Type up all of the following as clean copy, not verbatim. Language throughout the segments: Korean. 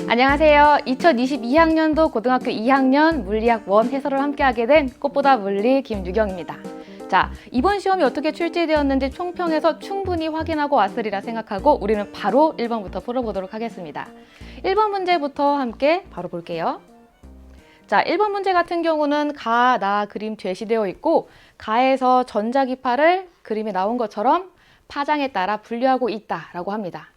안녕하세요. 2022학년도 고등학교 2학년 물리학 1 해설을 함께하게 된 꽃보다 물리 김유경입니다. 자, 이번 시험이 어떻게 출제되었는지 총평해서 충분히 확인하고 왔으리라 생각하고 우리는 바로 1번부터 풀어보도록 하겠습니다. 1번 문제부터 함께 바로 볼게요. 자, 1번 문제 같은 경우는 가, 나 그림 제시되어 있고 가에서 전자기파를 그림에 나온 것처럼 파장에 따라 분류하고 있다라고 합니다.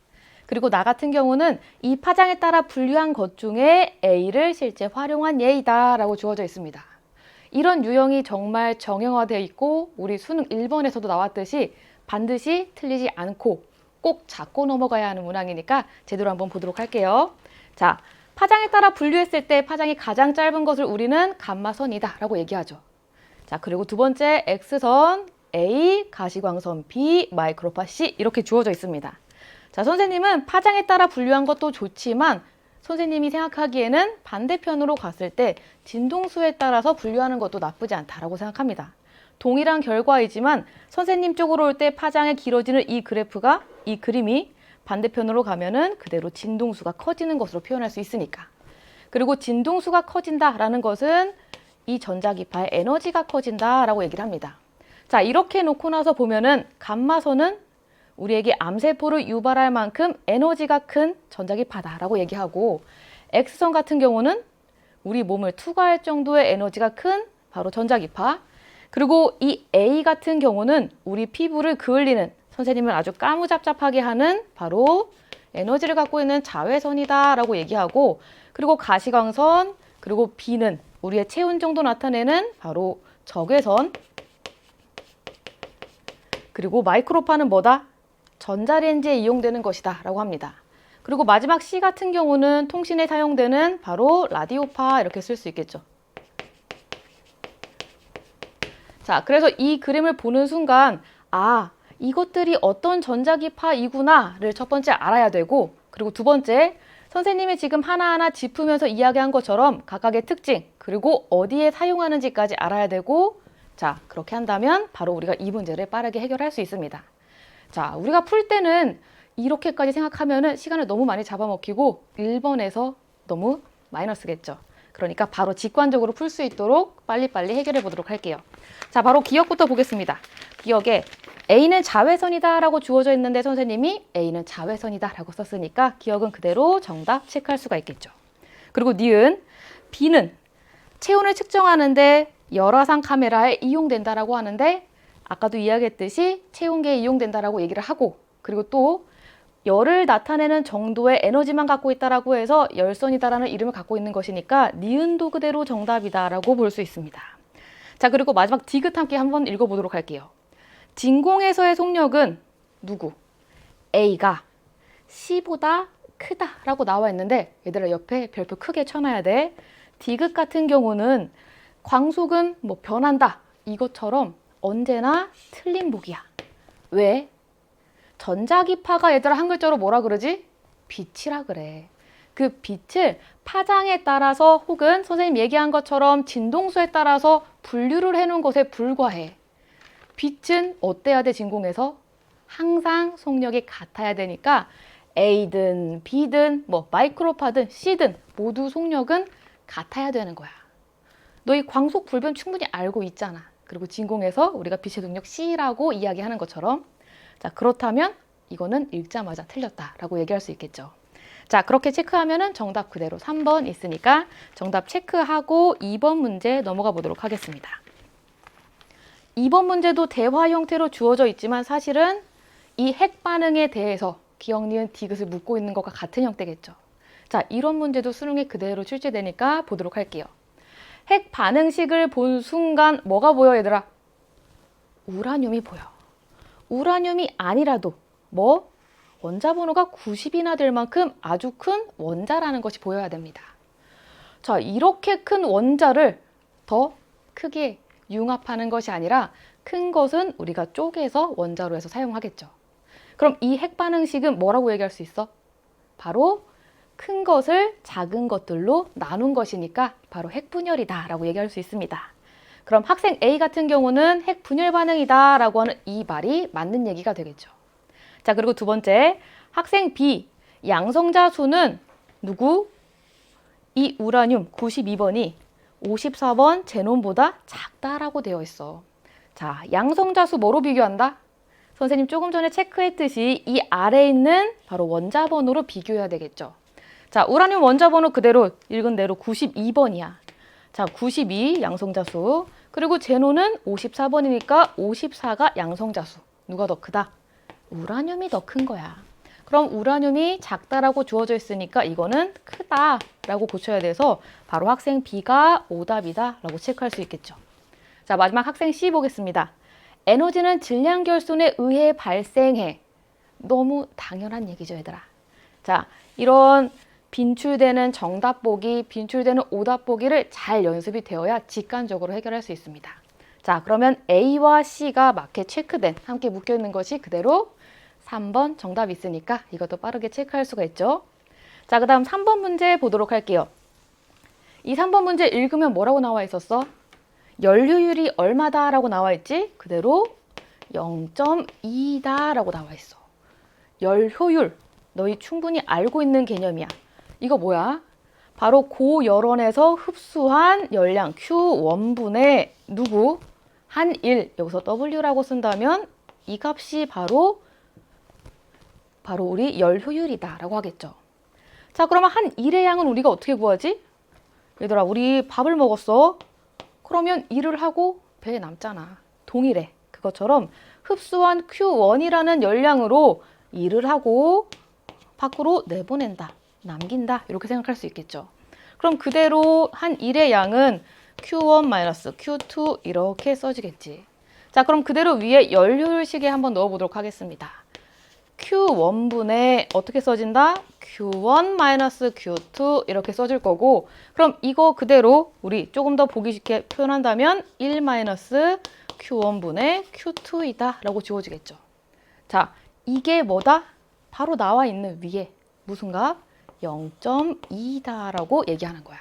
그리고 나 같은 경우는 이 파장에 따라 분류한 것 중에 A를 실제 활용한 예이다 라고 주어져 있습니다. 이런 유형이 정말 정형화되어 있고 우리 수능 1번에서도 나왔듯이 반드시 틀리지 않고 꼭 잡고 넘어가야 하는 문항이니까 제대로 한번 보도록 할게요. 자, 파장에 따라 분류했을 때 파장이 가장 짧은 것을 우리는 감마선이다 라고 얘기하죠. 자, 그리고 두 번째 X선 A, 가시광선 B, 마이크로파 C 이렇게 주어져 있습니다. 자, 선생님은 파장에 따라 분류한 것도 좋지만 선생님이 생각하기에는 반대편으로 갔을 때 진동수에 따라서 분류하는 것도 나쁘지 않다라고 생각합니다. 동일한 결과이지만 선생님 쪽으로 올 때 파장이 길어지는 이 그래프가, 이 그림이 반대편으로 가면은 그대로 진동수가 커지는 것으로 표현할 수 있으니까. 그리고 진동수가 커진다라는 것은 이 전자기파의 에너지가 커진다라고 얘기를 합니다. 자, 이렇게 놓고 나서 보면은 감마선은 우리에게 암세포를 유발할 만큼 에너지가 큰 전자기파다라고 얘기하고 X선 같은 경우는 우리 몸을 투과할 정도의 에너지가 큰 바로 전자기파, 그리고 이 A 같은 경우는 우리 피부를 그을리는, 선생님을 아주 까무잡잡하게 하는 바로 에너지를 갖고 있는 자외선이다 라고 얘기하고, 그리고 가시광선, 그리고 B는 우리의 체온 정도 나타내는 바로 적외선, 그리고 마이크로파는 뭐다? 전자레인지에 이용되는 것이다 라고 합니다. 그리고 마지막 C 같은 경우는 통신에 사용되는 바로 라디오파 이렇게 쓸 수 있겠죠. 자, 그래서 이 그림을 보는 순간 아, 이것들이 어떤 전자기파이구나를 첫 번째 알아야 되고, 그리고 두 번째 선생님이 지금 하나하나 짚으면서 이야기한 것처럼 각각의 특징 그리고 어디에 사용하는지까지 알아야 되고, 자, 그렇게 한다면 바로 우리가 이 문제를 빠르게 해결할 수 있습니다. 자, 우리가 풀 때는 이렇게까지 생각하면은 시간을 너무 많이 잡아먹히고 1번에서 너무 마이너스겠죠. 그러니까 바로 직관적으로 풀 수 있도록 빨리빨리 해결해 보도록 할게요. 자, 바로 기억부터 보겠습니다. 기억에 A는 자외선이다 라고 주어져 있는데 선생님이 A는 자외선이다 라고 썼으니까 기억은 그대로 정답 체크할 수가 있겠죠. 그리고 니은 B는 체온을 측정하는데 열화상 카메라에 이용된다라고 하는데 아까도 이야기했듯이 체온계에 이용된다라고 얘기를 하고, 그리고 또 열을 나타내는 정도의 에너지만 갖고 있다라고 해서 열선이다라는 이름을 갖고 있는 것이니까 니은도 그대로 정답이다라고 볼 수 있습니다. 자, 그리고 마지막 디귿 함께 한번 읽어보도록 할게요. 진공에서의 속력은 누구? A가 C보다 크다라고 나와 있는데 얘들아 옆에 별표 크게 쳐놔야 돼. 디귿 같은 경우는 광속은 뭐 변한다 이것처럼 언제나 틀린 보기야. 왜? 전자기파가 얘들아 한 글자로 뭐라 그러지? 빛이라 그래. 그 빛을 파장에 따라서 혹은 선생님 얘기한 것처럼 진동수에 따라서 분류를 해놓은 것에 불과해. 빛은 어때야 돼, 진공에서? 항상 속력이 같아야 되니까 A든 B든 뭐 마이크로파든 C든 모두 속력은 같아야 되는 거야. 너 이 광속 불변 충분히 알고 있잖아. 그리고 진공에서 우리가 빛의 동력 C라고 이야기하는 것처럼, 자, 그렇다면 이거는 읽자마자 틀렸다라고 얘기할 수 있겠죠. 자, 그렇게 체크하면은 정답 그대로 3번 있으니까 정답 체크하고 2번 문제 넘어가 보도록 하겠습니다. 2번 문제도 대화 형태로 주어져 있지만 사실은 이 핵 반응에 대해서 기억, 니은, 디귿을 묻고 있는 것과 같은 형태겠죠. 자, 이런 문제도 수능에 그대로 출제되니까 보도록 할게요. 핵 반응식을 본 순간 뭐가 보여, 얘들아? 우라늄이 보여. 우라늄이 아니라도 뭐? 원자 번호가 90이나 될 만큼 아주 큰 원자라는 것이 보여야 됩니다. 자, 이렇게 큰 원자를 더 크게 융합하는 것이 아니라 큰 것은 우리가 쪼개서 원자로 해서 사용하겠죠. 그럼 이 핵 반응식은 뭐라고 얘기할 수 있어? 바로 큰 것을 작은 것들로 나눈 것이니까 바로 핵분열이다 라고 얘기할 수 있습니다. 그럼 학생 A 같은 경우는 핵분열 반응이다 라고 하는 이 말이 맞는 얘기가 되겠죠. 자, 그리고 두 번째, 학생 B 양성자 수는 누구? 이 우라늄 92번이 54번 제논보다 작다라고 되어 있어. 자, 양성자 수 뭐로 비교한다? 선생님 조금 전에 체크했듯이 이 아래에 있는 바로 원자번호로 비교해야 되겠죠. 자, 우라늄 원자번호 그대로 읽은 대로 92번이야. 자, 92 양성자 수. 그리고 제논은 54번이니까 54가 양성자 수. 누가 더 크다? 우라늄이 더 큰 거야. 그럼 우라늄이 작다라고 주어져 있으니까 이거는 크다라고 고쳐야 돼서 바로 학생 B가 오답이다 라고 체크할 수 있겠죠. 자, 마지막 학생 C 보겠습니다. 에너지는 질량 결손에 의해 발생해. 너무 당연한 얘기죠, 얘들아. 자, 이런 빈출되는 정답 보기, 빈출되는 오답 보기를 잘 연습이 되어야 직관적으로 해결할 수 있습니다. 자, 그러면 A와 C가 맞게 체크된, 함께 묶여있는 것이 그대로 3번 정답이 있으니까 이것도 빠르게 체크할 수가 있죠. 자, 그 다음 3번 문제 보도록 할게요. 이 3번 문제 읽으면 뭐라고 나와 있었어? 연료율이 얼마다 라고 나와 있지? 그대로 0.2다 라고 나와 있어. 열효율, 너희 충분히 알고 있는 개념이야. 이거 뭐야? 바로 고열원에서 흡수한 열량 Q1분의 누구? 한일, 여기서 W라고 쓴다면 이 값이 바로 우리 열효율이다 라고 하겠죠. 자, 그러면 한 일의 양은 우리가 어떻게 구하지? 얘들아, 우리 밥을 먹었어. 그러면 일을 하고 배에 남잖아. 동일해. 그것처럼 흡수한 Q1이라는 열량으로 일을 하고 밖으로 내보낸다. 남긴다. 이렇게 생각할 수 있겠죠. 그럼 그대로 한 일의 양은 Q1 Q2 이렇게 써지겠지. 자, 그럼 그대로 위에 열효율 시계 한번 넣어보도록 하겠습니다. Q1분의 어떻게 써진다? Q1 Q2 이렇게 써질 거고, 그럼 이거 그대로 우리 조금 더 보기 쉽게 표현한다면 1 Q1분의 Q2이다 라고 지워지겠죠. 자, 이게 뭐다? 바로 나와 있는 위에 무슨 값? 0.2다 라고 얘기하는 거야.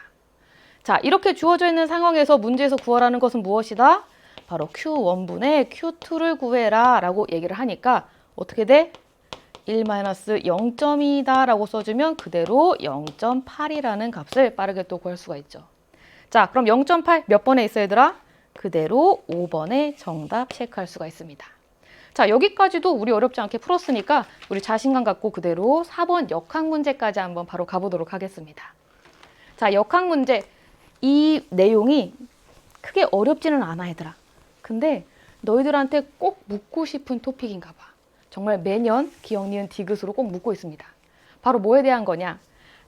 자, 이렇게 주어져 있는 상황에서 문제에서 구하라는 것은 무엇이다? 바로 Q1분의 Q2를 구해라 라고 얘기를 하니까 어떻게 돼? 1 0.2다 라고 써주면 그대로 0.8이라는 값을 빠르게 또 구할 수가 있죠. 자, 그럼 0.8 몇 번에 있어 얘들아? 그대로 5번에 정답 체크할 수가 있습니다. 자, 여기까지도 우리 어렵지 않게 풀었으니까 우리 자신감 갖고 그대로 4번 역학 문제까지 한번 바로 가보도록 하겠습니다. 자, 역학 문제. 이 내용이 크게 어렵지는 않아 얘들아. 근데 너희들한테 꼭 묻고 싶은 토픽인가 봐. 정말 매년 기억, 니은, 디귿으로 꼭 묻고 있습니다. 바로 뭐에 대한 거냐?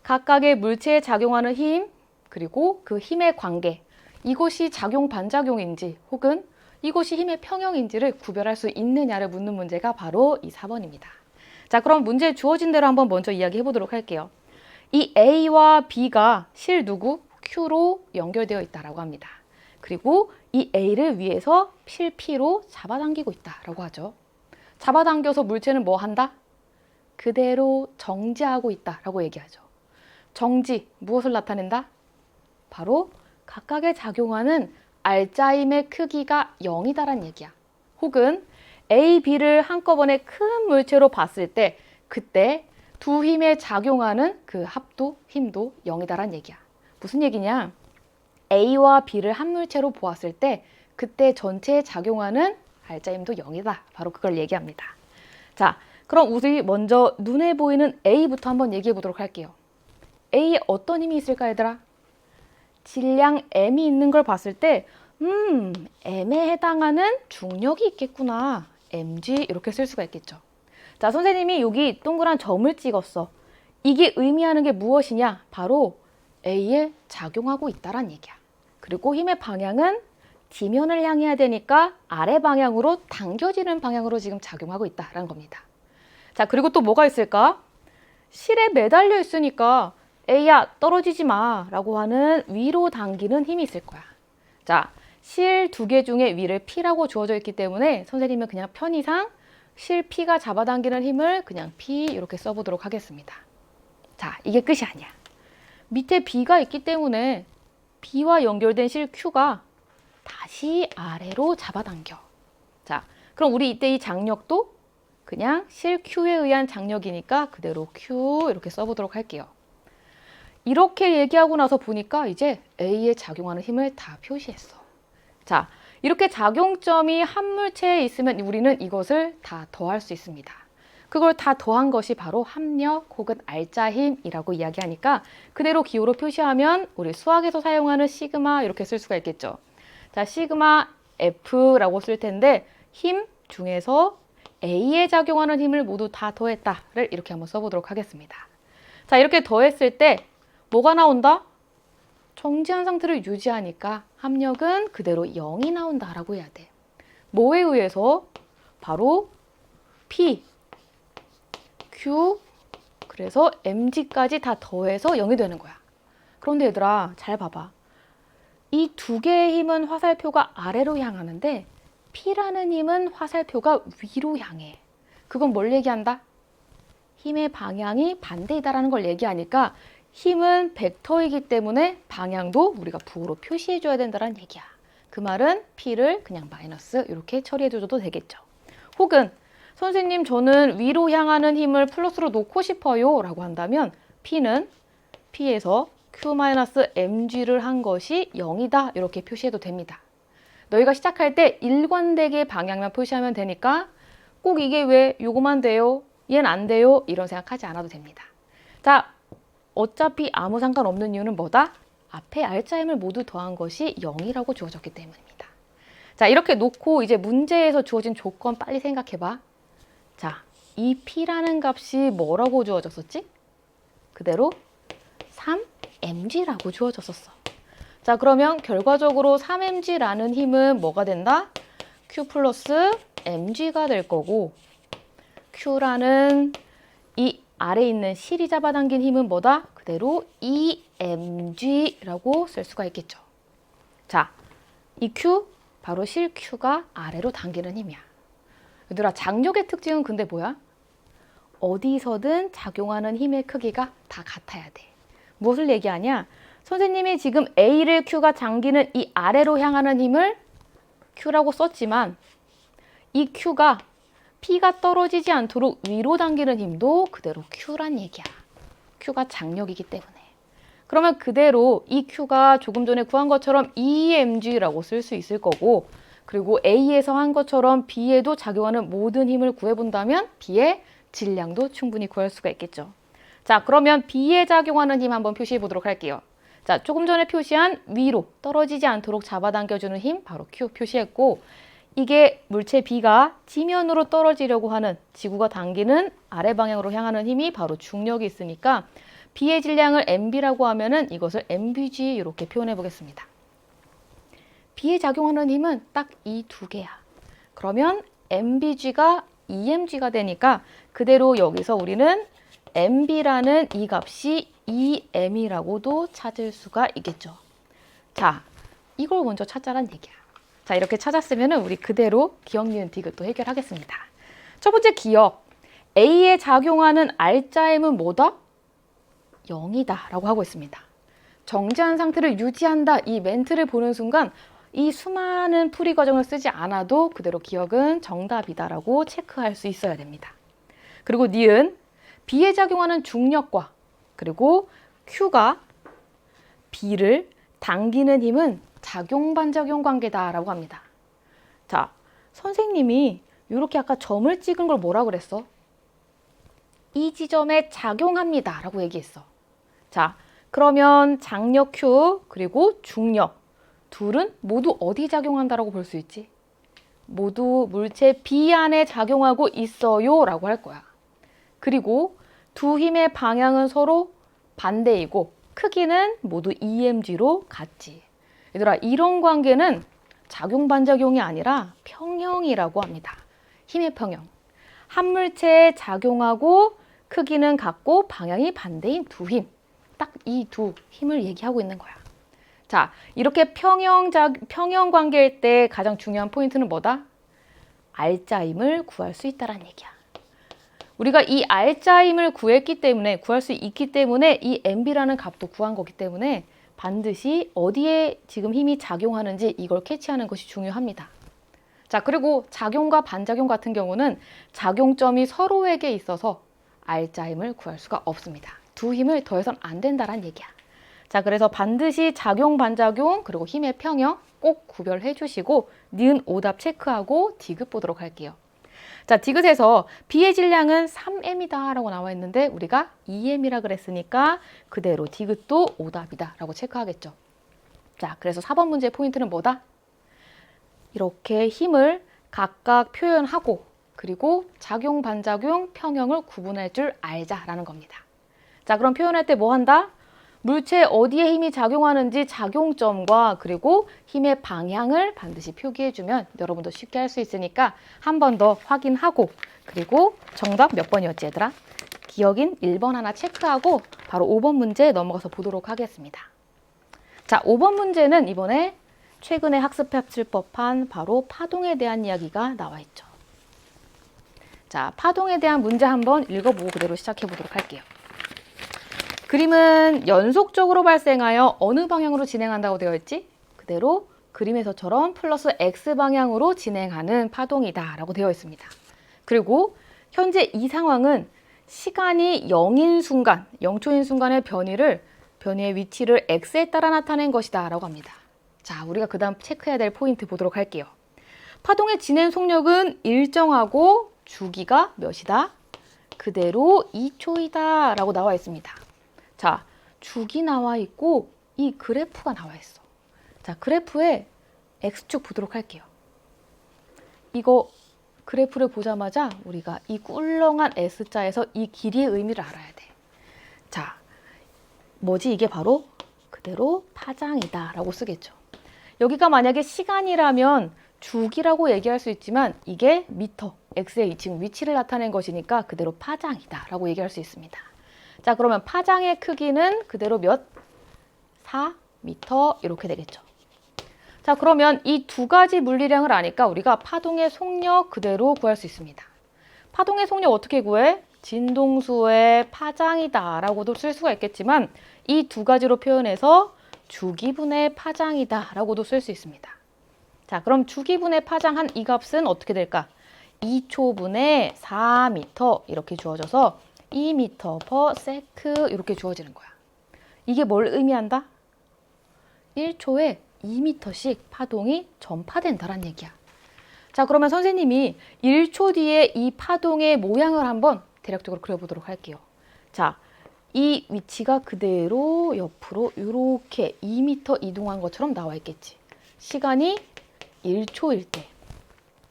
각각의 물체에 작용하는 힘, 그리고 그 힘의 관계. 이것이 작용 반작용인지 혹은 이것이 힘의 평형인지를 구별할 수 있느냐를 묻는 문제가 바로 이 4번입니다. 자, 그럼 문제 주어진 대로 한번 먼저 이야기해 보도록 할게요. 이 A와 B가 실 누구? Q로 연결되어 있다라고 합니다. 그리고 이 A를 위에서 실 P로 잡아당기고 있다라고 하죠. 잡아당겨서 물체는 뭐 한다? 그대로 정지하고 있다라고 얘기하죠. 정지, 무엇을 나타낸다? 바로 각각에 작용하는 알짜임의 크기가 0이다라는 얘기야. 혹은 A, B를 한꺼번에 큰 물체로 봤을 때 그때 두 힘에 작용하는 그 합도, 힘도 0이다라는 얘기야. 무슨 얘기냐? A와 B를 한 물체로 보았을 때 그때 전체에 작용하는 알짜힘도 0이다. 바로 그걸 얘기합니다. 자, 그럼 우리 먼저 눈에 보이는 A부터 한번 얘기해 보도록 할게요. A에 어떤 힘이 있을까 얘들아? 질량 M이 있는 걸 봤을 때 M에 해당하는 중력이 있겠구나. mg 이렇게 쓸 수가 있겠죠. 자, 선생님이 여기 동그란 점을 찍었어. 이게 의미하는 게 무엇이냐? 바로 A에 작용하고 있다란 얘기야. 그리고 힘의 방향은 지면을 향해야 되니까 아래 방향으로 당겨지는 방향으로 지금 작용하고 있다라는 겁니다. 자, 그리고 또 뭐가 있을까? 실에 매달려 있으니까 A야 떨어지지 마 라고 하는 위로 당기는 힘이 있을 거야. 자, 실 두 개 중에 위를 P라고 주어져 있기 때문에 선생님은 그냥 편의상 실 P가 잡아당기는 힘을 그냥 P 이렇게 써보도록 하겠습니다. 자, 이게 끝이 아니야. 밑에 B가 있기 때문에 B와 연결된 실 Q가 다시 아래로 잡아당겨. 자, 그럼 우리 이때 이 장력도 그냥 실 Q에 의한 장력이니까 그대로 Q 이렇게 써보도록 할게요. 이렇게 얘기하고 나서 보니까 이제 A에 작용하는 힘을 다 표시했어. 자, 이렇게 작용점이 한 물체에 있으면 우리는 이것을 다 더할 수 있습니다. 그걸 다 더한 것이 바로 합력 혹은 알짜힘이라고 이야기하니까 그대로 기호로 표시하면 우리 수학에서 사용하는 시그마 이렇게 쓸 수가 있겠죠. 자, 시그마 F라고 쓸 텐데 힘 중에서 A에 작용하는 힘을 모두 다 더했다를 이렇게 한번 써보도록 하겠습니다. 자, 이렇게 더했을 때 뭐가 나온다? 정지한 상태를 유지하니까 합력은 그대로 0이 나온다라고 해야 돼. 뭐에 의해서? 바로 P, Q, 그래서 mg까지 다 더해서 0이 되는 거야. 그런데 얘들아, 잘 봐봐. 이 두 개의 힘은 화살표가 아래로 향하는데 P라는 힘은 화살표가 위로 향해. 그건 뭘 얘기한다? 힘의 방향이 반대이다라는 걸 얘기하니까 힘은 벡터이기 때문에 방향도 우리가 부호로 표시해줘야 된다는 얘기야. 그 말은 P를 그냥 마이너스 이렇게 처리해줘도 되겠죠. 혹은 선생님 저는 위로 향하는 힘을 플러스로 놓고 싶어요 라고 한다면 P는 P에서 Q-mg를 한 것이 0이다 이렇게 표시해도 됩니다. 너희가 시작할 때 일관되게 방향만 표시하면 되니까 꼭 이게 왜 요거만 돼요? 얘는 안 돼요? 이런 생각하지 않아도 됩니다. 자, 어차피 아무 상관없는 이유는 뭐다? 앞에 알짜힘을 모두 더한 것이 0이라고 주어졌기 때문입니다. 자, 이렇게 놓고 이제 문제에서 주어진 조건 빨리 생각해봐. 자, 이 P라는 값이 뭐라고 주어졌었지? 그대로 3mg라고 주어졌었어. 자, 그러면 결과적으로 3mg라는 힘은 뭐가 된다? Q 플러스 mg가 될 거고 Q라는 이 아래에 있는 실이 잡아당긴 힘은 뭐다? 그대로 2mg라고 쓸 수가 있겠죠. 자, 이 Q, 바로 실 Q가 아래로 당기는 힘이야. 얘들아, 장력의 특징은 근데 뭐야? 어디서든 작용하는 힘의 크기가 다 같아야 돼. 무엇을 얘기하냐? 선생님이 지금 A를 Q가 당기는 이 아래로 향하는 힘을 Q라고 썼지만 이 Q가 P가 떨어지지 않도록 위로 당기는 힘도 그대로 Q란 얘기야. Q가 장력이기 때문에. 그러면 그대로 이 Q가 조금 전에 구한 것처럼 2mg라고 쓸 수 있을 거고 그리고 A에서 한 것처럼 B에도 작용하는 모든 힘을 구해본다면 B의 질량도 충분히 구할 수가 있겠죠. 자, 그러면 B에 작용하는 힘 한번 표시해 보도록 할게요. 자, 조금 전에 표시한 위로 떨어지지 않도록 잡아당겨주는 힘 바로 Q 표시했고 이게 물체 B가 지면으로 떨어지려고 하는 지구가 당기는 아래 방향으로 향하는 힘이 바로 중력이 있으니까 B의 질량을 mB라고 하면은 이것을 mBg 이렇게 표현해 보겠습니다. B에 작용하는 힘은 딱 이 두 개야. 그러면 mBg가 2mg가 되니까 그대로 여기서 우리는 mB라는 이 값이 2m이라고도 찾을 수가 있겠죠. 자, 이걸 먼저 찾자란 얘기야. 자, 이렇게 찾았으면 우리 그대로 기억, 니은, 디귿도 해결하겠습니다. 첫 번째 기억, A에 작용하는 알짜임은 뭐다? 0이다 라고 하고 있습니다. 정지한 상태를 유지한다 이 멘트를 보는 순간 이 수많은 풀이 과정을 쓰지 않아도 그대로 기억은 정답이다 라고 체크할 수 있어야 됩니다. 그리고 니은, B에 작용하는 중력과 그리고 Q가 B를 당기는 힘은 작용-반작용 관계다라고 합니다. 자, 선생님이 이렇게 아까 점을 찍은 걸 뭐라 그랬어? 이 지점에 작용합니다 라고 얘기했어. 자, 그러면 장력 Q 그리고 중력 둘은 모두 어디 작용한다라고 볼 수 있지? 모두 물체 B 안에 작용하고 있어요 라고 할 거야. 그리고 두 힘의 방향은 서로 반대이고 크기는 모두 EMG로 같지. 얘들아, 이런 관계는 작용-반작용이 아니라 평형이라고 합니다. 힘의 평형. 한 물체에 작용하고 크기는 같고 방향이 반대인 두 힘. 딱 이 두 힘을 얘기하고 있는 거야. 자, 이렇게 평형 관계일 때 가장 중요한 포인트는 뭐다? 알짜임을 구할 수 있다는 얘기야. 우리가 이 R자임을 구했기 때문에, 구할 수 있기 때문에 이 MB라는 값도 구한 거기 때문에 반드시 어디에 지금 힘이 작용하는지 이걸 캐치하는 것이 중요합니다. 자, 그리고 작용과 반작용 같은 경우는 작용점이 서로에게 있어서 R자임을 구할 수가 없습니다. 두 힘을 더해서는 안 된다는 얘기야. 자, 그래서 반드시 작용, 반작용, 그리고 힘의 평형 꼭 구별해 주시고 니은 오답 체크하고 디귿 보도록 할게요. 자, 디귿에서 B의 질량은 3m이다 라고 나와 있는데 우리가 2m이라 그랬으니까 그대로 디귿도 오답이다 라고 체크하겠죠. 자, 그래서 4번 문제의 포인트는 뭐다? 이렇게 힘을 각각 표현하고 그리고 작용, 반작용, 평형을 구분할 줄 알자라는 겁니다. 자, 그럼 표현할 때 뭐 한다? 물체에 어디에 힘이 작용하는지 작용점과 그리고 힘의 방향을 반드시 표기해주면 여러분도 쉽게 할 수 있으니까 한 번 더 확인하고 그리고 정답 몇 번이었지 얘들아? 기억인 1번 하나 체크하고 바로 5번 문제 넘어가서 보도록 하겠습니다. 자, 5번 문제는 이번에 최근에 학습했을 법한 바로 파동에 대한 이야기가 나와 있죠. 자, 파동에 대한 문제 한번 읽어보고 그대로 시작해 보도록 할게요. 그림은 연속적으로 발생하여 어느 방향으로 진행한다고 되어 있지? 그대로 그림에서처럼 플러스 X방향으로 진행하는 파동이다 라고 되어 있습니다. 그리고 현재 이 상황은 시간이 0인 순간, 0초인 순간의 변이의 위치를 X에 따라 나타낸 것이다 라고 합니다. 자, 우리가 그 다음 체크해야 될 포인트 보도록 할게요. 파동의 진행 속력은 일정하고 주기가 몇이다? 그대로 2초이다 라고 나와 있습니다. 자, 주기 나와 있고 이 그래프가 나와 있어. 자, 그래프에 X축 보도록 할게요. 이거 그래프를 보자마자 우리가 이 꿀렁한 S자에서 이 길이의 의미를 알아야 돼. 자, 뭐지? 이게 바로 그대로 파장이다 라고 쓰겠죠. 여기가 만약에 시간이라면 주기라고 얘기할 수 있지만 이게 미터, X의 지금 위치를 나타낸 것이니까 그대로 파장이다 라고 얘기할 수 있습니다. 자, 그러면 파장의 크기는 그대로 몇? 4m 이렇게 되겠죠. 자, 그러면 이 두 가지 물리량을 아니까 우리가 파동의 속력 그대로 구할 수 있습니다. 파동의 속력 어떻게 구해? 진동수의 파장이다 라고도 쓸 수가 있겠지만 이 두 가지로 표현해서 주기분의 파장이다 라고도 쓸 수 있습니다. 자, 그럼 주기분의 파장한 이 값은 어떻게 될까? 2초분의 4m 이렇게 주어져서 2m/s 이렇게 주어지는 거야. 이게 뭘 의미한다? 1초에 2m씩 파동이 전파된다는 얘기야. 자, 그러면 선생님이 1초 뒤에 이 파동의 모양을 한번 대략적으로 그려보도록 할게요. 자, 이 위치가 그대로 옆으로 이렇게 2m 이동한 것처럼 나와 있겠지. 시간이 1초일 때.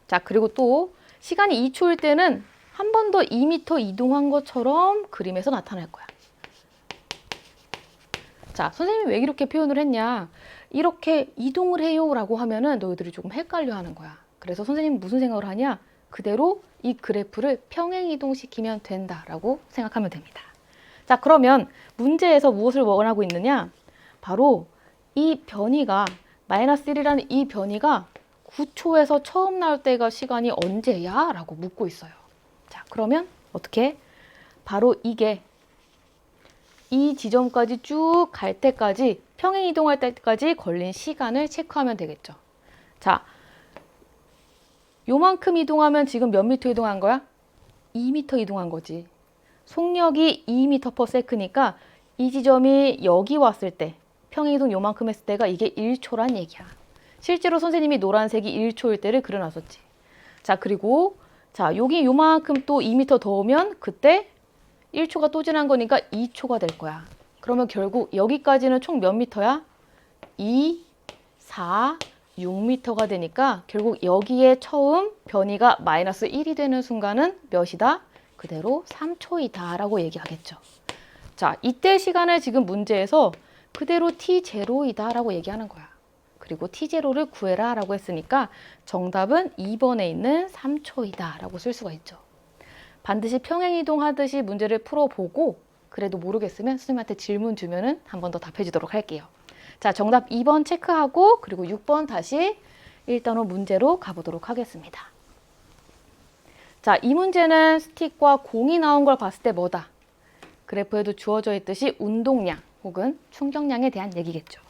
자, 그리고 또 시간이 2초일 때는 한 번 더 2m 이동한 것처럼 그림에서 나타날 거야. 자, 선생님이 왜 이렇게 표현을 했냐? 이렇게 이동을 해요 라고 하면은 너희들이 조금 헷갈려 하는 거야. 그래서 선생님은 무슨 생각을 하냐? 그대로 이 그래프를 평행 이동시키면 된다라고 생각하면 됩니다. 자, 그러면 문제에서 무엇을 원하고 있느냐? 바로 이 변이가 마이너스 1이라는 이 변이가 9초에서 처음 나올 때가 시간이 언제야? 라고 묻고 있어요. 자, 그러면 어떻게? 바로 이게 이 지점까지 쭉 갈 때까지 평행 이동할 때까지 걸린 시간을 체크하면 되겠죠. 자, 요만큼 이동하면 지금 몇 미터 이동한 거야? 2m 이동한 거지. 속력이 2m/s니까 이 지점이 여기 왔을 때 평행 이동 요만큼 했을 때가 이게 1초란 얘기야. 실제로 선생님이 노란색이 1초일 때를 그려놨었지. 자, 그리고 자, 여기 요만큼 또 2m 더 오면 그때 1초가 또 지난 거니까 2초가 될 거야. 그러면 결국 여기까지는 총 몇 미터야? 2, 4, 6m가 되니까 결국 여기에 처음 변이가 마이너스 1이 되는 순간은 몇이다? 그대로 3초이다 라고 얘기하겠죠. 자, 이때 시간을 지금 문제에서 그대로 t0이다 라고 얘기하는 거야. 그리고 t0를 구해라 라고 했으니까 정답은 2번에 있는 3초이다 라고 쓸 수가 있죠. 반드시 평행이동하듯이 문제를 풀어보고 그래도 모르겠으면 선생님한테 질문 주면은 한 번 더 답해 주도록 할게요. 자, 정답 2번 체크하고 그리고 6번 다시 1단원 문제로 가보도록 하겠습니다. 자, 이 문제는 스틱과 공이 나온 걸 봤을 때 뭐다? 그래프에도 주어져 있듯이 운동량 혹은 충격량에 대한 얘기겠죠.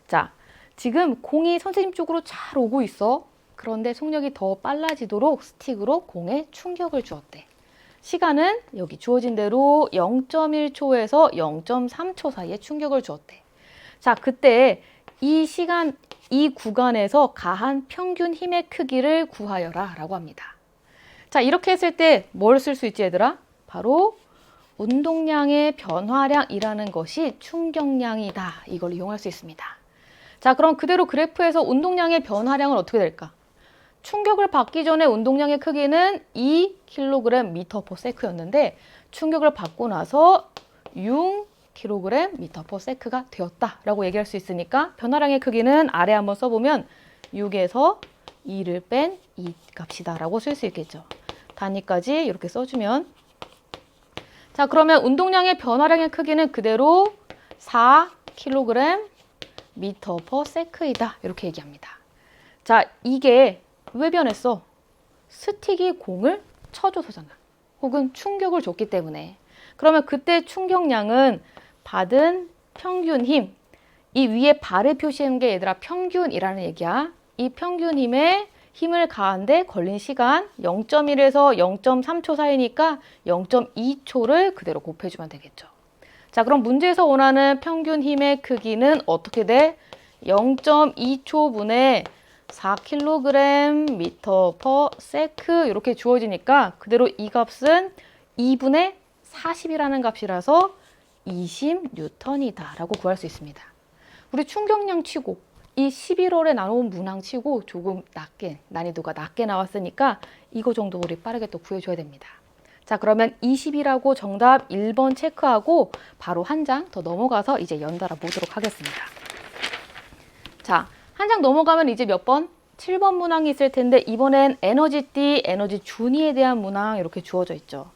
자, 지금 공이 선생님 쪽으로 잘 오고 있어. 그런데 속력이 더 빨라지도록 스틱으로 공에 충격을 주었대. 시간은 여기 주어진 대로 0.1초에서 0.3초 사이에 충격을 주었대. 자, 그때 이 시간, 이 구간에서 가한 평균 힘의 크기를 구하여라 라고 합니다. 자, 이렇게 했을 때 뭘 쓸 수 있지 얘들아? 바로 운동량의 변화량이라는 것이 충격량이다. 이걸 이용할 수 있습니다. 자, 그럼 그대로 그래프에서 운동량의 변화량은 어떻게 될까? 충격을 받기 전에 운동량의 크기는 2kg/s였는데 충격을 받고 나서 6kg/s가 되었다라고 얘기할 수 있으니까 변화량의 크기는 아래 한번 써보면 6에서 2를 뺀 2 값이다라고 쓸 수 있겠죠. 단위까지 이렇게 써주면 자, 그러면 운동량의 변화량의 크기는 그대로 4kg/s이다. 이렇게 얘기합니다. 자, 이게 왜 변했어? 스틱이 공을 쳐줘서잖아. 혹은 충격을 줬기 때문에. 그러면 그때 충격량은 받은 평균 힘. 이 위에 발을 표시한 게 얘들아 평균이라는 얘기야. 이 평균 힘에 힘을 가한데 걸린 시간 0.1에서 0.3초 사이니까 0.2초를 그대로 곱해주면 되겠죠. 자, 그럼 문제에서 원하는 평균 힘의 크기는 어떻게 돼? 0.2초분의 4kg/s 이렇게 주어지니까 그대로 이 값은 2분의 40이라는 값이라서 20N이다 라고 구할 수 있습니다. 우리 충격량 치고 이 11월에 나온 문항 치고 조금 낮게, 난이도가 낮게 나왔으니까 이거 정도 우리 빠르게 또 구해줘야 됩니다. 자, 그러면 20이라고 정답 1번 체크하고 바로 한 장 더 넘어가서 이제 연달아 보도록 하겠습니다. 자, 한 장 넘어가면 이제 몇 번? 7번 문항이 있을 텐데 이번엔 에너지띠, 에너지 준위에 대한 문항 이렇게 주어져 있죠.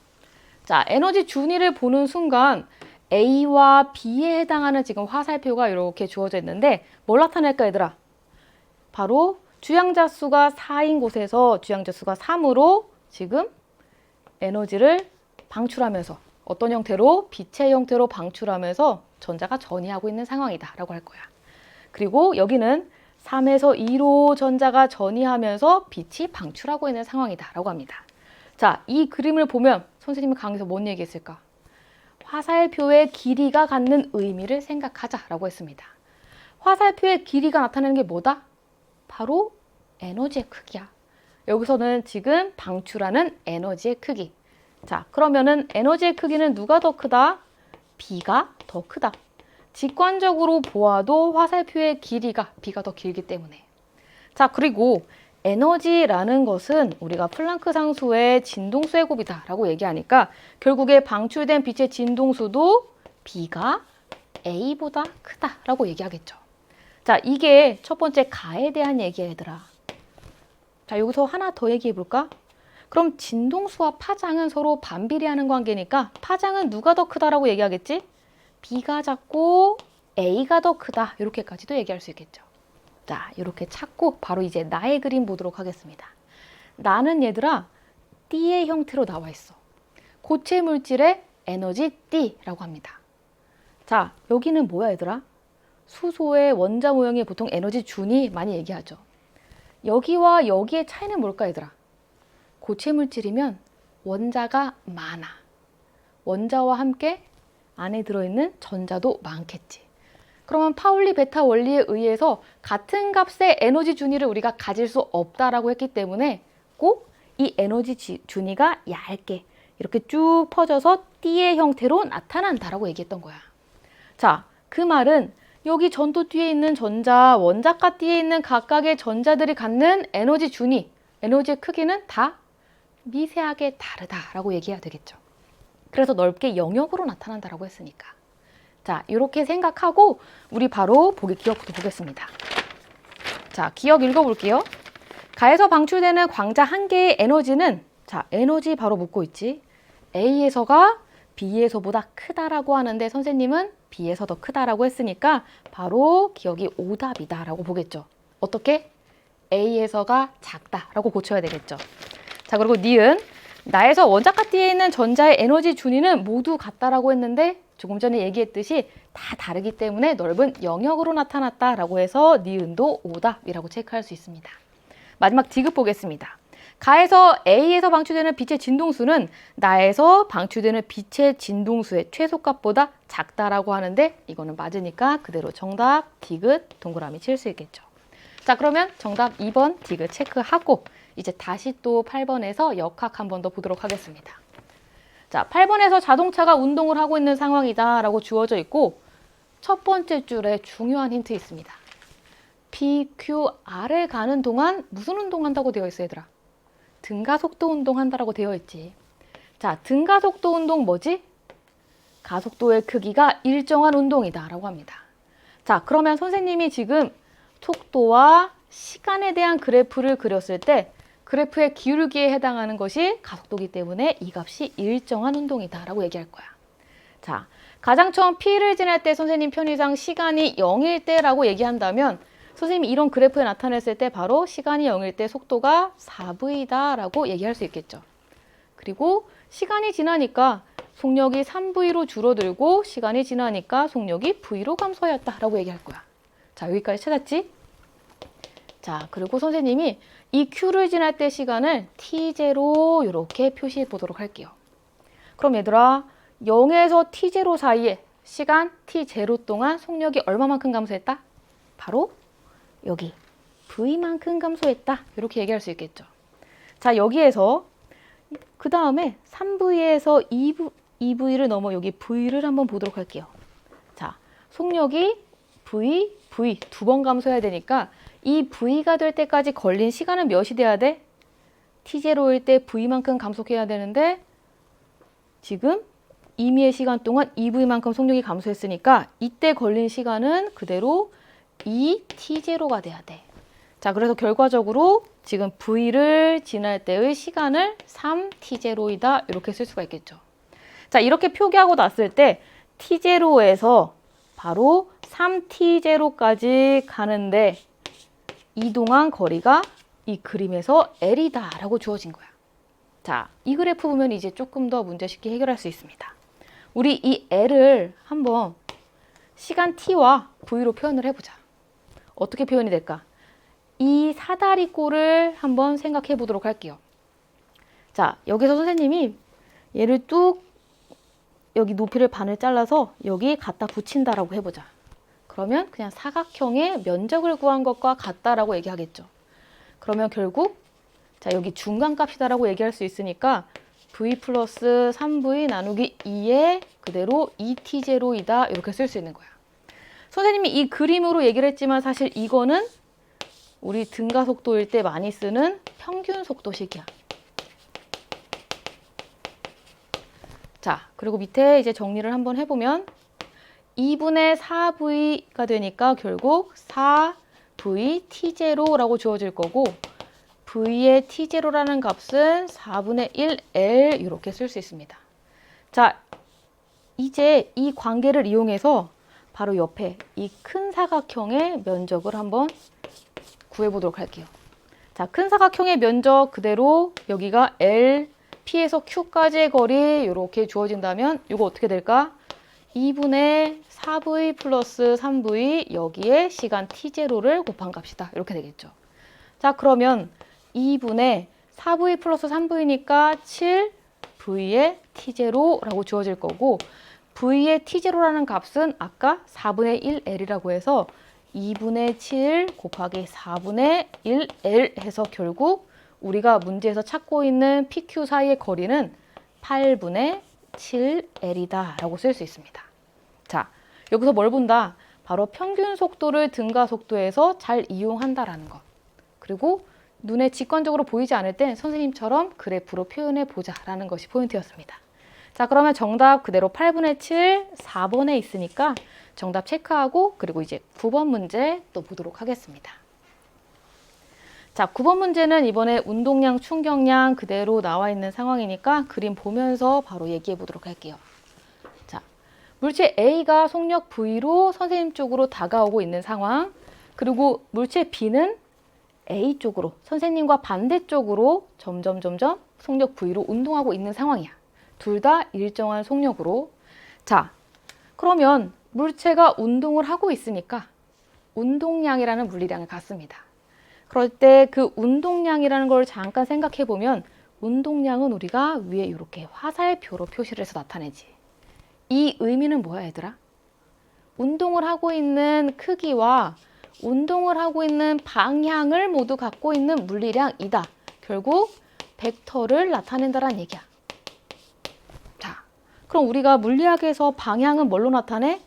자, 에너지 준위를 보는 순간 A와 B에 해당하는 지금 화살표가 이렇게 주어져 있는데 뭘 나타낼까 얘들아? 바로 주양자 수가 4인 곳에서 주양자 수가 3으로 지금 에너지를 방출하면서 어떤 형태로? 빛의 형태로 방출하면서 전자가 전이하고 있는 상황이다 라고 할 거야. 그리고 여기는 3에서 2로 전자가 전이하면서 빛이 방출하고 있는 상황이다 라고 합니다. 자, 이 그림을 보면 선생님이 강의에서 뭔 얘기했을까? 화살표의 길이가 갖는 의미를 생각하자라고 했습니다. 화살표의 길이가 나타내는 게 뭐다? 바로 에너지의 크기야. 여기서는 지금 방출하는 에너지의 크기. 자, 그러면은 에너지의 크기는 누가 더 크다? B가 더 크다. 직관적으로 보아도 화살표의 길이가 B가 더 길기 때문에. 자, 그리고 에너지라는 것은 우리가 플랑크 상수의 진동수의 곱이다라고 얘기하니까 결국에 방출된 빛의 진동수도 B가 A보다 크다라고 얘기하겠죠. 자, 이게 첫 번째 가에 대한 얘기야, 얘들아. 자, 여기서 하나 더 얘기해 볼까? 그럼 진동수와 파장은 서로 반비례하는 관계니까 파장은 누가 더 크다라고 얘기하겠지? B가 작고 A가 더 크다. 이렇게까지도 얘기할 수 있겠죠. 자, 이렇게 찾고 바로 이제 나의 그림 보도록 하겠습니다. 나는 얘들아 띠의 형태로 나와 있어. 고체 물질의 에너지 띠라고 합니다. 자, 여기는 뭐야 얘들아? 수소의 원자 모형이 보통 에너지 준이 많이 얘기하죠. 여기와 여기의 차이는 뭘까 얘들아? 고체 물질이면 원자가 많아. 원자와 함께 안에 들어있는 전자도 많겠지. 그러면 파울리 베타 원리에 의해서 같은 값의 에너지 준위를 우리가 가질 수 없다라고 했기 때문에 꼭 이 에너지 준위가 얇게 이렇게 쭉 퍼져서 띠의 형태로 나타난다라고 얘기했던 거야. 자, 그 말은 여기 전도 뒤에 있는 전자, 원자과 띠에 있는 각각의 전자들이 갖는 에너지 준위, 에너지의 크기는 다 미세하게 다르다라고 얘기해야 되겠죠. 그래서 넓게 영역으로 나타난다라고 했으니까. 자, 이렇게 생각하고 우리 바로 보기 기억부터 보겠습니다. 자, 기억 읽어볼게요. 가에서 방출되는 광자 한 개의 에너지는 자, 에너지 바로 묻고 있지. A에서가 B에서보다 크다라고 하는데 선생님은 B에서 더 크다라고 했으니까 바로 기억이 오답이다라고 보겠죠. 어떻게? A에서가 작다라고 고쳐야 되겠죠. 자, 그리고 니은 나에서 원자과 D에 있는 전자의 에너지 준위는 모두 같다라고 했는데 조금 전에 얘기했듯이 다 다르기 때문에 넓은 영역으로 나타났다라고 해서 니은도 오답이라고 체크할 수 있습니다. 마지막 디귿 보겠습니다. 가에서 A에서 방출되는 빛의 진동수는 나에서 방출되는 빛의 진동수의 최소값보다 작다라고 하는데 이거는 맞으니까 그대로 정답 디귿 동그라미 칠 수 있겠죠. 자, 그러면 정답 2번 디귿 체크하고 이제 다시 또 8번에서 역학 한 번 더 보도록 하겠습니다. 자, 8번에서 자동차가 운동을 하고 있는 상황이다 라고 주어져 있고 첫 번째 줄에 중요한 힌트 있습니다. PQR에 가는 동안 무슨 운동한다고 되어 있어 얘들아? 등가속도 운동한다라고 되어 있지. 자, 등가속도 운동 뭐지? 가속도의 크기가 일정한 운동이다 라고 합니다. 자, 그러면 선생님이 지금 속도와 시간에 대한 그래프를 그렸을 때 그래프의 기울기에 해당하는 것이 가속도이기 때문에 이 값이 일정한 운동이다 라고 얘기할 거야. 자, 가장 처음 P를 지날 때 선생님 편의상 시간이 0일 때라고 얘기한다면 선생님이 이런 그래프에 나타냈을 때 바로 시간이 0일 때 속도가 4V다 라고 얘기할 수 있겠죠. 그리고 시간이 지나니까 속력이 3V로 줄어들고 시간이 지나니까 속력이 V로 감소하였다 라고 얘기할 거야. 자, 여기까지 찾았지? 자, 그리고 선생님이 이 Q를 지날 때 시간을 T0 이렇게 표시해 보도록 할게요. 그럼 얘들아, 0에서 T0 사이에 시간 T0 동안 속력이 얼마만큼 감소했다? 바로 여기 V만큼 감소했다. 이렇게 얘기할 수 있겠죠. 자, 여기에서 그 다음에 3V에서 2V를 넘어 여기 V를 한번 보도록 할게요. 자, 속력이 V 두 번 감소해야 되니까 이 V가 될 때까지 걸린 시간은 몇이 돼야 돼? T0일 때 V만큼 감속해야 되는데 지금 임의의 시간 동안 2V만큼 속력이 감소했으니까 이때 걸린 시간은 그대로 2T0가 돼야 돼. 자, 그래서 결과적으로 지금 V를 지날 때의 시간을 3T0이다 이렇게 쓸 수가 있겠죠. 자, 이렇게 표기하고 났을 때 T0에서 바로 3T0까지 가는데 이동한 거리가 이 그림에서 L이다 라고 주어진 거야. 자, 이 그래프 보면 이제 조금 더 문제 쉽게 해결할 수 있습니다. 우리 이 L을 한번 시간 T와 V로 표현을 해보자. 어떻게 표현이 될까? 이 사다리꼴을 한번 생각해 보도록 할게요. 자, 여기서 선생님이 얘를 뚝 여기 높이를 반을 잘라서 여기 갖다 붙인다라고 해보자. 그러면 그냥 사각형의 면적을 구한 것과 같다라고 얘기하겠죠. 그러면 결국 자, 여기 중간값이다라고 얘기할 수 있으니까 V 플러스 3V 나누기 2에 그대로 2T0이다 이렇게 쓸 수 있는 거야. 선생님이 이 그림으로 얘기를 했지만 사실 이거는 우리 등가속도일 때 많이 쓰는 평균 속도식이야. 자, 그리고 밑에 이제 정리를 한번 해보면 2분의 4V가 되니까 결국 4V T0라고 주어질 거고 V의 T0라는 값은 4분의 1L 이렇게 쓸 수 있습니다. 자, 이제 이 관계를 이용해서 바로 옆에 이 큰 사각형의 면적을 한번 구해보도록 할게요. 자, 큰 사각형의 면적 그대로 여기가 L, P에서 Q까지의 거리 이렇게 주어진다면 이거 어떻게 될까? 2분의 4V 플러스 3V 여기에 시간 T0를 곱한 값이다. 이렇게 되겠죠. 자, 그러면 2분의 4V 플러스 3V니까 7V의 T0라고 주어질 거고 V의 T0라는 값은 아까 4분의 1L이라고 해서 2분의 7 곱하기 4분의 1L 해서 결국 우리가 문제에서 찾고 있는 PQ 사이의 거리는 8분의 7L이다 라고 쓸 수 있습니다. 자, 여기서 뭘 본다? 바로 평균 속도를 등가 속도에서 잘 이용한다라는 것. 그리고 눈에 직관적으로 보이지 않을 땐 선생님처럼 그래프로 표현해 보자라는 것이 포인트였습니다. 자, 그러면 정답 그대로 8분의 7, 4번에 있으니까 정답 체크하고 그리고 이제 9번 문제 또 보도록 하겠습니다. 자, 9번 문제는 이번에 운동량, 충격량 그대로 나와 있는 상황이니까 그림 보면서 바로 얘기해 보도록 할게요. 자, 물체 A가 속력 V로 선생님 쪽으로 다가오고 있는 상황, 그리고 물체 B는 A 쪽으로, 선생님과 반대쪽으로 점점 속력 V로 운동하고 있는 상황이야. 둘 다 일정한 속력으로. 자, 그러면 물체가 운동을 하고 있으니까 운동량이라는 물리량을 갖습니다. 그럴 때 그 운동량이라는 걸 잠깐 생각해 보면 운동량은 우리가 위에 이렇게 화살표로 표시를 해서 나타내지. 이 의미는 뭐야, 얘들아? 운동을 하고 있는 크기와 운동을 하고 있는 방향을 모두 갖고 있는 물리량이다. 결국 벡터를 나타낸다는 얘기야. 자, 그럼 우리가 물리학에서 방향은 뭘로 나타내?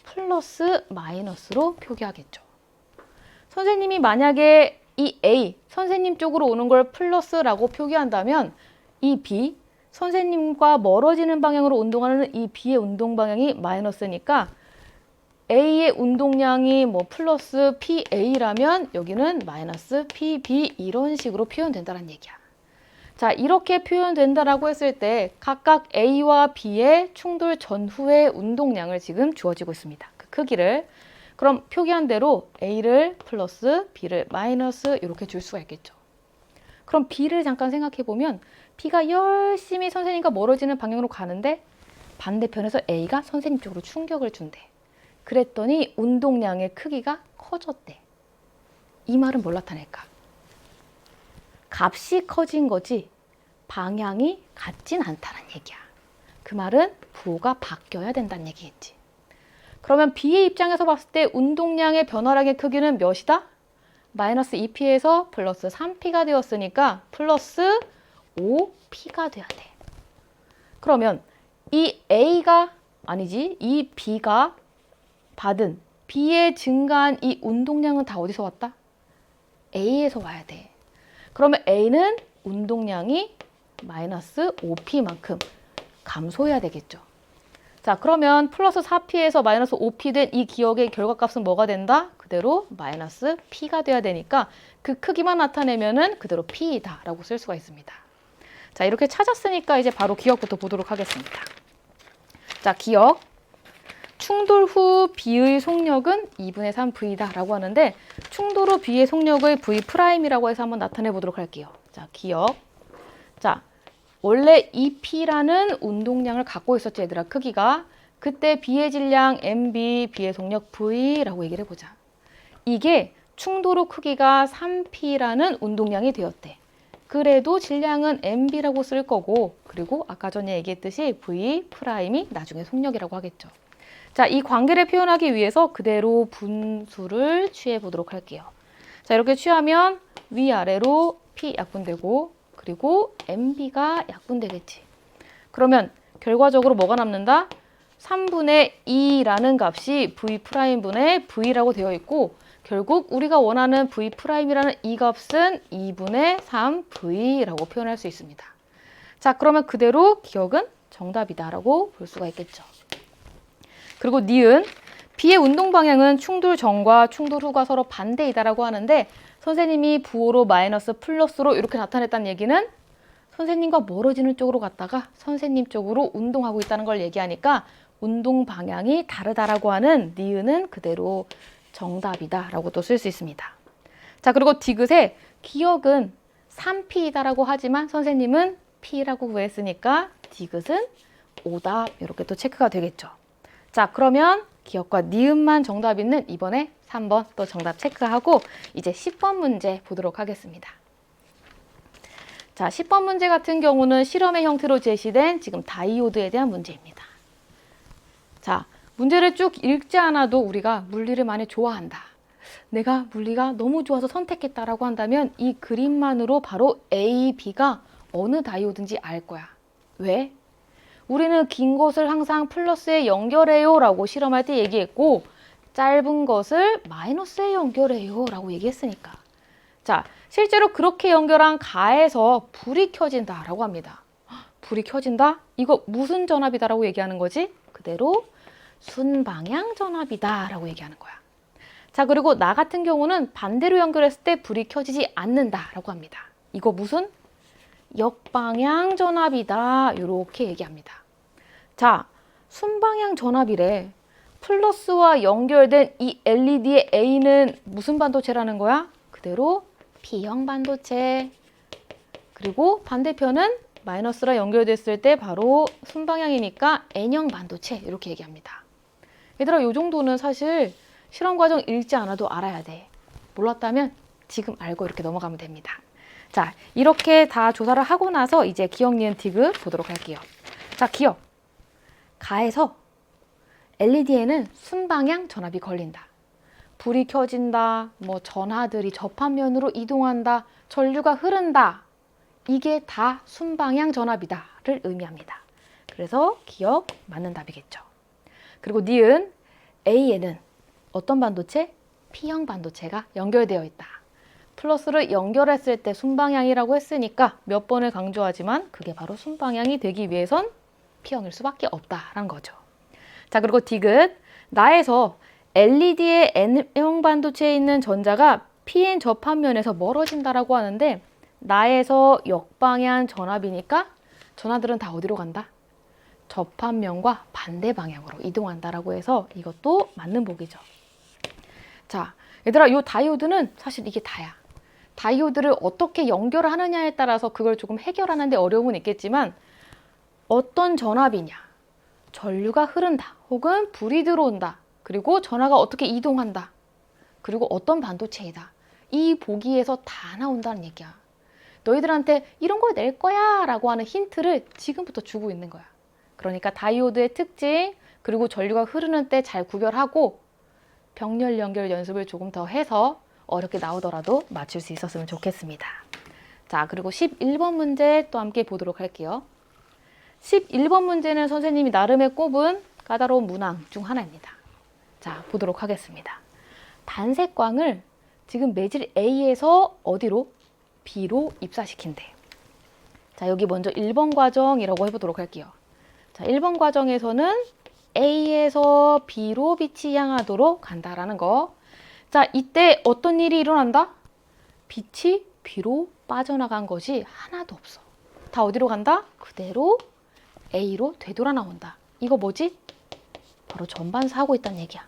플러스 마이너스로 표기하겠죠. 선생님이 만약에 이 A, 선생님 쪽으로 오는 걸 플러스라고 표기한다면 이 B, 선생님과 멀어지는 방향으로 운동하는 이 B의 운동 방향이 마이너스니까 A의 운동량이 뭐 플러스 PA라면 여기는 마이너스 PB 이런 식으로 표현된다는 얘기야. 자, 이렇게 표현된다라고 했을 때 각각 A와 B의 충돌 전후의 운동량을 지금 주어지고 있습니다. 그 크기를. 그럼 표기한 대로 A를 플러스 B를 마이너스 이렇게 줄 수가 있겠죠. 그럼 B를 잠깐 생각해 보면 B가 열심히 선생님과 멀어지는 방향으로 가는데 반대편에서 A가 선생님 쪽으로 충격을 준대. 그랬더니 운동량의 크기가 커졌대. 이 말은 뭘 나타낼까? 값이 커진 거지 방향이 같진 않다는 얘기야. 그 말은 부호가 바뀌어야 된다는 얘기겠지. 그러면 B의 입장에서 봤을 때 운동량의 변화량의 크기는 몇이다? 마이너스 2P에서 플러스 3P가 되었으니까 플러스 5P가 돼야 돼. 그러면 이 A가 아니지, 이 B가 받은 B의 증가한 이 운동량은 다 어디서 왔다? A에서 와야 돼. 그러면 A는 운동량이 마이너스 5P만큼 감소해야 되겠죠. 자, 그러면 플러스 4P에서 마이너스 5P 된 이 기억의 결과값은 뭐가 된다? 그대로 마이너스 P가 돼야 되니까 그 크기만 나타내면은 그대로 P이다 라고 쓸 수가 있습니다. 자, 이렇게 찾았으니까 이제 바로 기억부터 보도록 하겠습니다. 자, 기억. 충돌 후 B의 속력은 2분의 3V다 라고 하는데 충돌 후 B의 속력을 V'이라고 해서 한번 나타내 보도록 할게요. 자, 기억. 자, 원래 2P라는 운동량을 갖고 있었지, 얘들아, 크기가. 그때 B의 질량 MB, B의 속력 V라고 얘기를 해보자. 이게 충돌 후 크기가 3P라는 운동량이 되었대. 그래도 질량은 MB라고 쓸 거고, 그리고 아까 전에 얘기했듯이 V'이 나중에 속력이라고 하겠죠. 자, 이 관계를 표현하기 위해서 그대로 분수를 취해 보도록 할게요. 자, 이렇게 취하면 위아래로 P 약분되고 그리고 MB가 약분되겠지. 그러면 결과적으로 뭐가 남는다? 3분의 2라는 값이 V'분의 V라고 되어 있고 결국 우리가 원하는 V'이라는 이 값은 2분의 3V라고 표현할 수 있습니다. 자, 그러면 그대로 기억은 정답이다라고 볼 수가 있겠죠. 그리고 니은, B의 운동 방향은 충돌 전과 충돌 후가 서로 반대이다라고 하는데 선생님이 부호로 마이너스 플러스로 이렇게 나타냈다는 얘기는 선생님과 멀어지는 쪽으로 갔다가 선생님 쪽으로 운동하고 있다는 걸 얘기하니까 운동 방향이 다르다라고 하는 니은은 그대로 정답이다라고 또 쓸 수 있습니다. 자, 그리고 디귿에 기억은 3P이다라고 하지만 선생님은 P라고 구했으니까 디귿은 5다 이렇게 또 체크가 되겠죠. 자, 그러면 기억과 니은만 정답 있는 이번에 3번 또 정답 체크하고 이제 10번 문제 보도록 하겠습니다. 자, 10번 문제 같은 경우는 실험의 형태로 제시된 지금 다이오드에 대한 문제입니다. 자, 문제를 쭉 읽지 않아도 우리가 물리를 많이 좋아한다. 내가 물리가 너무 좋아서 선택했다라고 한다면 이 그림만으로 바로 A, B가 어느 다이오드인지 알 거야. 왜? 우리는 긴 것을 항상 플러스에 연결해요 라고 실험할 때 얘기했고 짧은 것을 마이너스에 연결해요 라고 얘기했으니까. 자, 실제로 그렇게 연결한 가에서 불이 켜진다 라고 합니다. 불이 켜진다? 이거 무슨 전압이다 라고 얘기하는 거지? 그대로 순방향 전압이다 라고 얘기하는 거야. 자, 그리고 나 같은 경우는 반대로 연결했을 때 불이 켜지지 않는다 라고 합니다. 이거 무슨? 역방향 전압이다 이렇게 얘기합니다. 자, 순방향 전압이래. 플러스와 연결된 이 LED의 A는 무슨 반도체라는 거야? 그대로 P형 반도체. 그리고 반대편은 마이너스랑 연결됐을 때 바로 순방향이니까 N형 반도체 이렇게 얘기합니다. 얘들아, 이 정도는 사실 실험 과정 읽지 않아도 알아야 돼. 몰랐다면 지금 알고 이렇게 넘어가면 됩니다. 자, 이렇게 다 조사를 하고 나서 이제 기억, 니은, 디귿 보도록 할게요. 자, 기억. 가에서 LED에는 순방향 전압이 걸린다. 불이 켜진다, 뭐 전하들이 접합면으로 이동한다, 전류가 흐른다. 이게 다 순방향 전압이다를 의미합니다. 그래서 기억 맞는 답이겠죠. 그리고 니은 A에는 어떤 반도체? P형 반도체가 연결되어 있다. 플러스를 연결했을 때 순방향이라고 했으니까 몇 번을 강조하지만 그게 바로 순방향이 되기 위해선 P형일 수밖에 없다라는 거죠. 자, 그리고 디귿. 나에서 LED의 N형 반도체에 있는 전자가 PN 접합면에서 멀어진다라고 하는데 나에서 역방향 전압이니까 전하들은 다 어디로 간다? 접합면과 반대 방향으로 이동한다라고 해서 이것도 맞는 보기죠. 자, 얘들아, 이 다이오드는 사실 이게 다야. 다이오드를 어떻게 연결하느냐에 따라서 그걸 조금 해결하는 데 어려움은 있겠지만 어떤 전압이냐, 전류가 흐른다, 혹은 불이 들어온다, 그리고 전하가 어떻게 이동한다, 그리고 어떤 반도체이다. 이 보기에서 다 나온다는 얘기야. 너희들한테 이런 걸 낼 거야 라고 하는 힌트를 지금부터 주고 있는 거야. 그러니까 다이오드의 특징, 그리고 전류가 흐르는 때 잘 구별하고 병렬 연결 연습을 조금 더 해서 어렵게 나오더라도 맞출 수 있었으면 좋겠습니다. 자, 그리고 11번 문제 또 함께 보도록 할게요. 11번 문제는 선생님이 나름의 꼽은 까다로운 문항 중 하나입니다. 자, 보도록 하겠습니다. 단색광을 지금 매질 A에서 어디로? B로 입사시킨대. 자, 여기 먼저 1번 과정이라고 해보도록 할게요. 자, 1번 과정에서는 A에서 B로 빛이 향하도록 간다라는 거. 자, 이때 어떤 일이 일어난다? 빛이 B로 빠져나간 것이 하나도 없어. 다 어디로 간다? 그대로 A로 되돌아 나온다. 이거 뭐지? 바로 전반사하고 있다는 얘기야.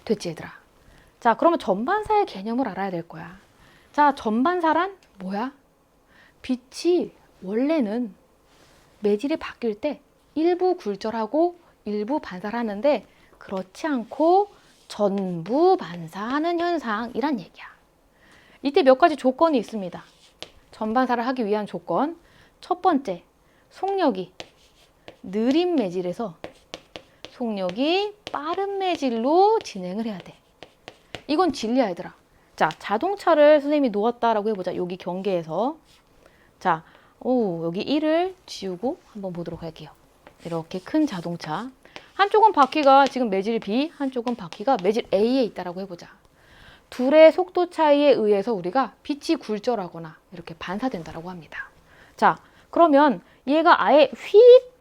됐지, 얘들아? 자, 그러면 전반사의 개념을 알아야 될 거야. 자, 전반사란 뭐야? 빛이 원래는 매질이 바뀔 때 일부 굴절하고 일부 반사하는데 그렇지 않고 전부 반사하는 현상이란 얘기야. 이때 몇 가지 조건이 있습니다. 전반사를 하기 위한 조건. 첫 번째, 속력이 느린 매질에서 속력이 빠른 매질로 진행을 해야 돼. 이건 진리야, 얘들아. 자, 자동차를 선생님이 놓았다라고 해보자. 여기 경계에서. 자, 여기 1을 지우고 한번 보도록 할게요. 이렇게 큰 자동차. 한쪽은 바퀴가 지금 매질 B, 한쪽은 바퀴가 매질 A에 있다라고 해보자. 둘의 속도 차이에 의해서 우리가 빛이 굴절하거나 이렇게 반사된다라고 합니다. 자, 그러면 얘가 아예 휙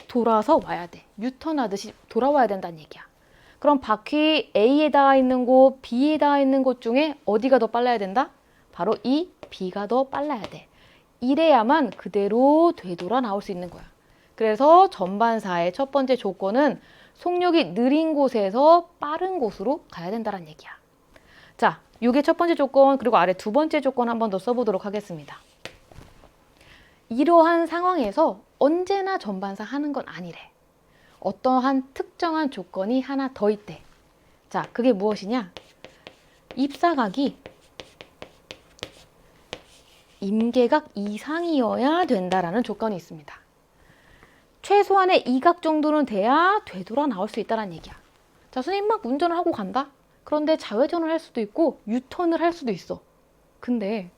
돌아서 와야 돼. 뉴턴하듯이 돌아와야 된다는 얘기야. 그럼 바퀴 A에 닿아 있는 곳, B에 닿아 있는 곳 중에 어디가 더 빨라야 된다? 바로 이 B가 더 빨라야 돼. 이래야만 그대로 되돌아 나올 수 있는 거야. 그래서 전반사의 첫 번째 조건은 속력이 느린 곳에서 빠른 곳으로 가야 된다는 얘기야. 자, 이게 첫 번째 조건, 그리고 아래 두 번째 조건 한 번 더 써보도록 하겠습니다. 이러한 상황에서 언제나 전반사 하는 건 아니래. 어떠한 특정한 조건이 하나 더 있대. 자, 그게 무엇이냐? 입사각이 임계각 이상이어야 된다라는 조건이 있습니다. 최소한의 이 각 정도는 돼야 되돌아 나올 수 있다는 얘기야. 자, 선생님 막 운전을 하고 간다? 그런데 좌회전을 할 수도 있고 유턴을 할 수도 있어. 근데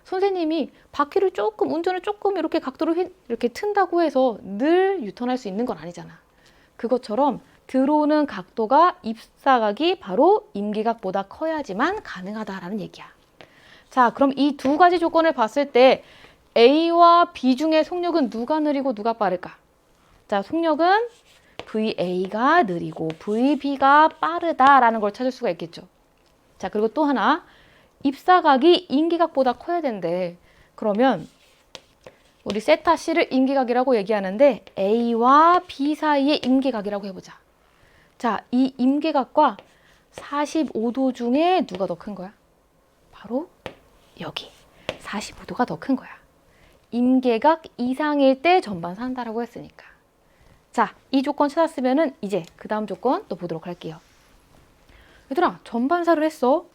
선생님이 바퀴를 조금, 운전을 조금 이렇게 각도를 이렇게 튼다고 해서 늘 유턴할 수 있는 건 아니잖아. 그것처럼 들어오는 각도가 입사각이 바로 임계각보다 커야지만 가능하다라는 얘기야. 자, 그럼 이 두 가지 조건을 봤을 때 A와 B 중에 속력은 누가 느리고 누가 빠를까? 자, 속력은 VA가 느리고 VB가 빠르다라는 걸 찾을 수가 있겠죠. 자, 그리고 또 하나, 입사각이 임계각보다 커야 된대. 그러면 우리 세타 C를 임계각이라고 얘기하는데 A와 B 사이의 임계각이라고 해보자. 자, 이 임계각과 45도 중에 누가 더 큰 거야? 바로 여기 45도가 더 큰 거야. 임계각 이상일 때 전반사 한다라고 했으니까. 자, 이 조건 찾았으면은 이제 그 다음 조건 또 보도록 할게요. 얘들아, 전반사를 했어.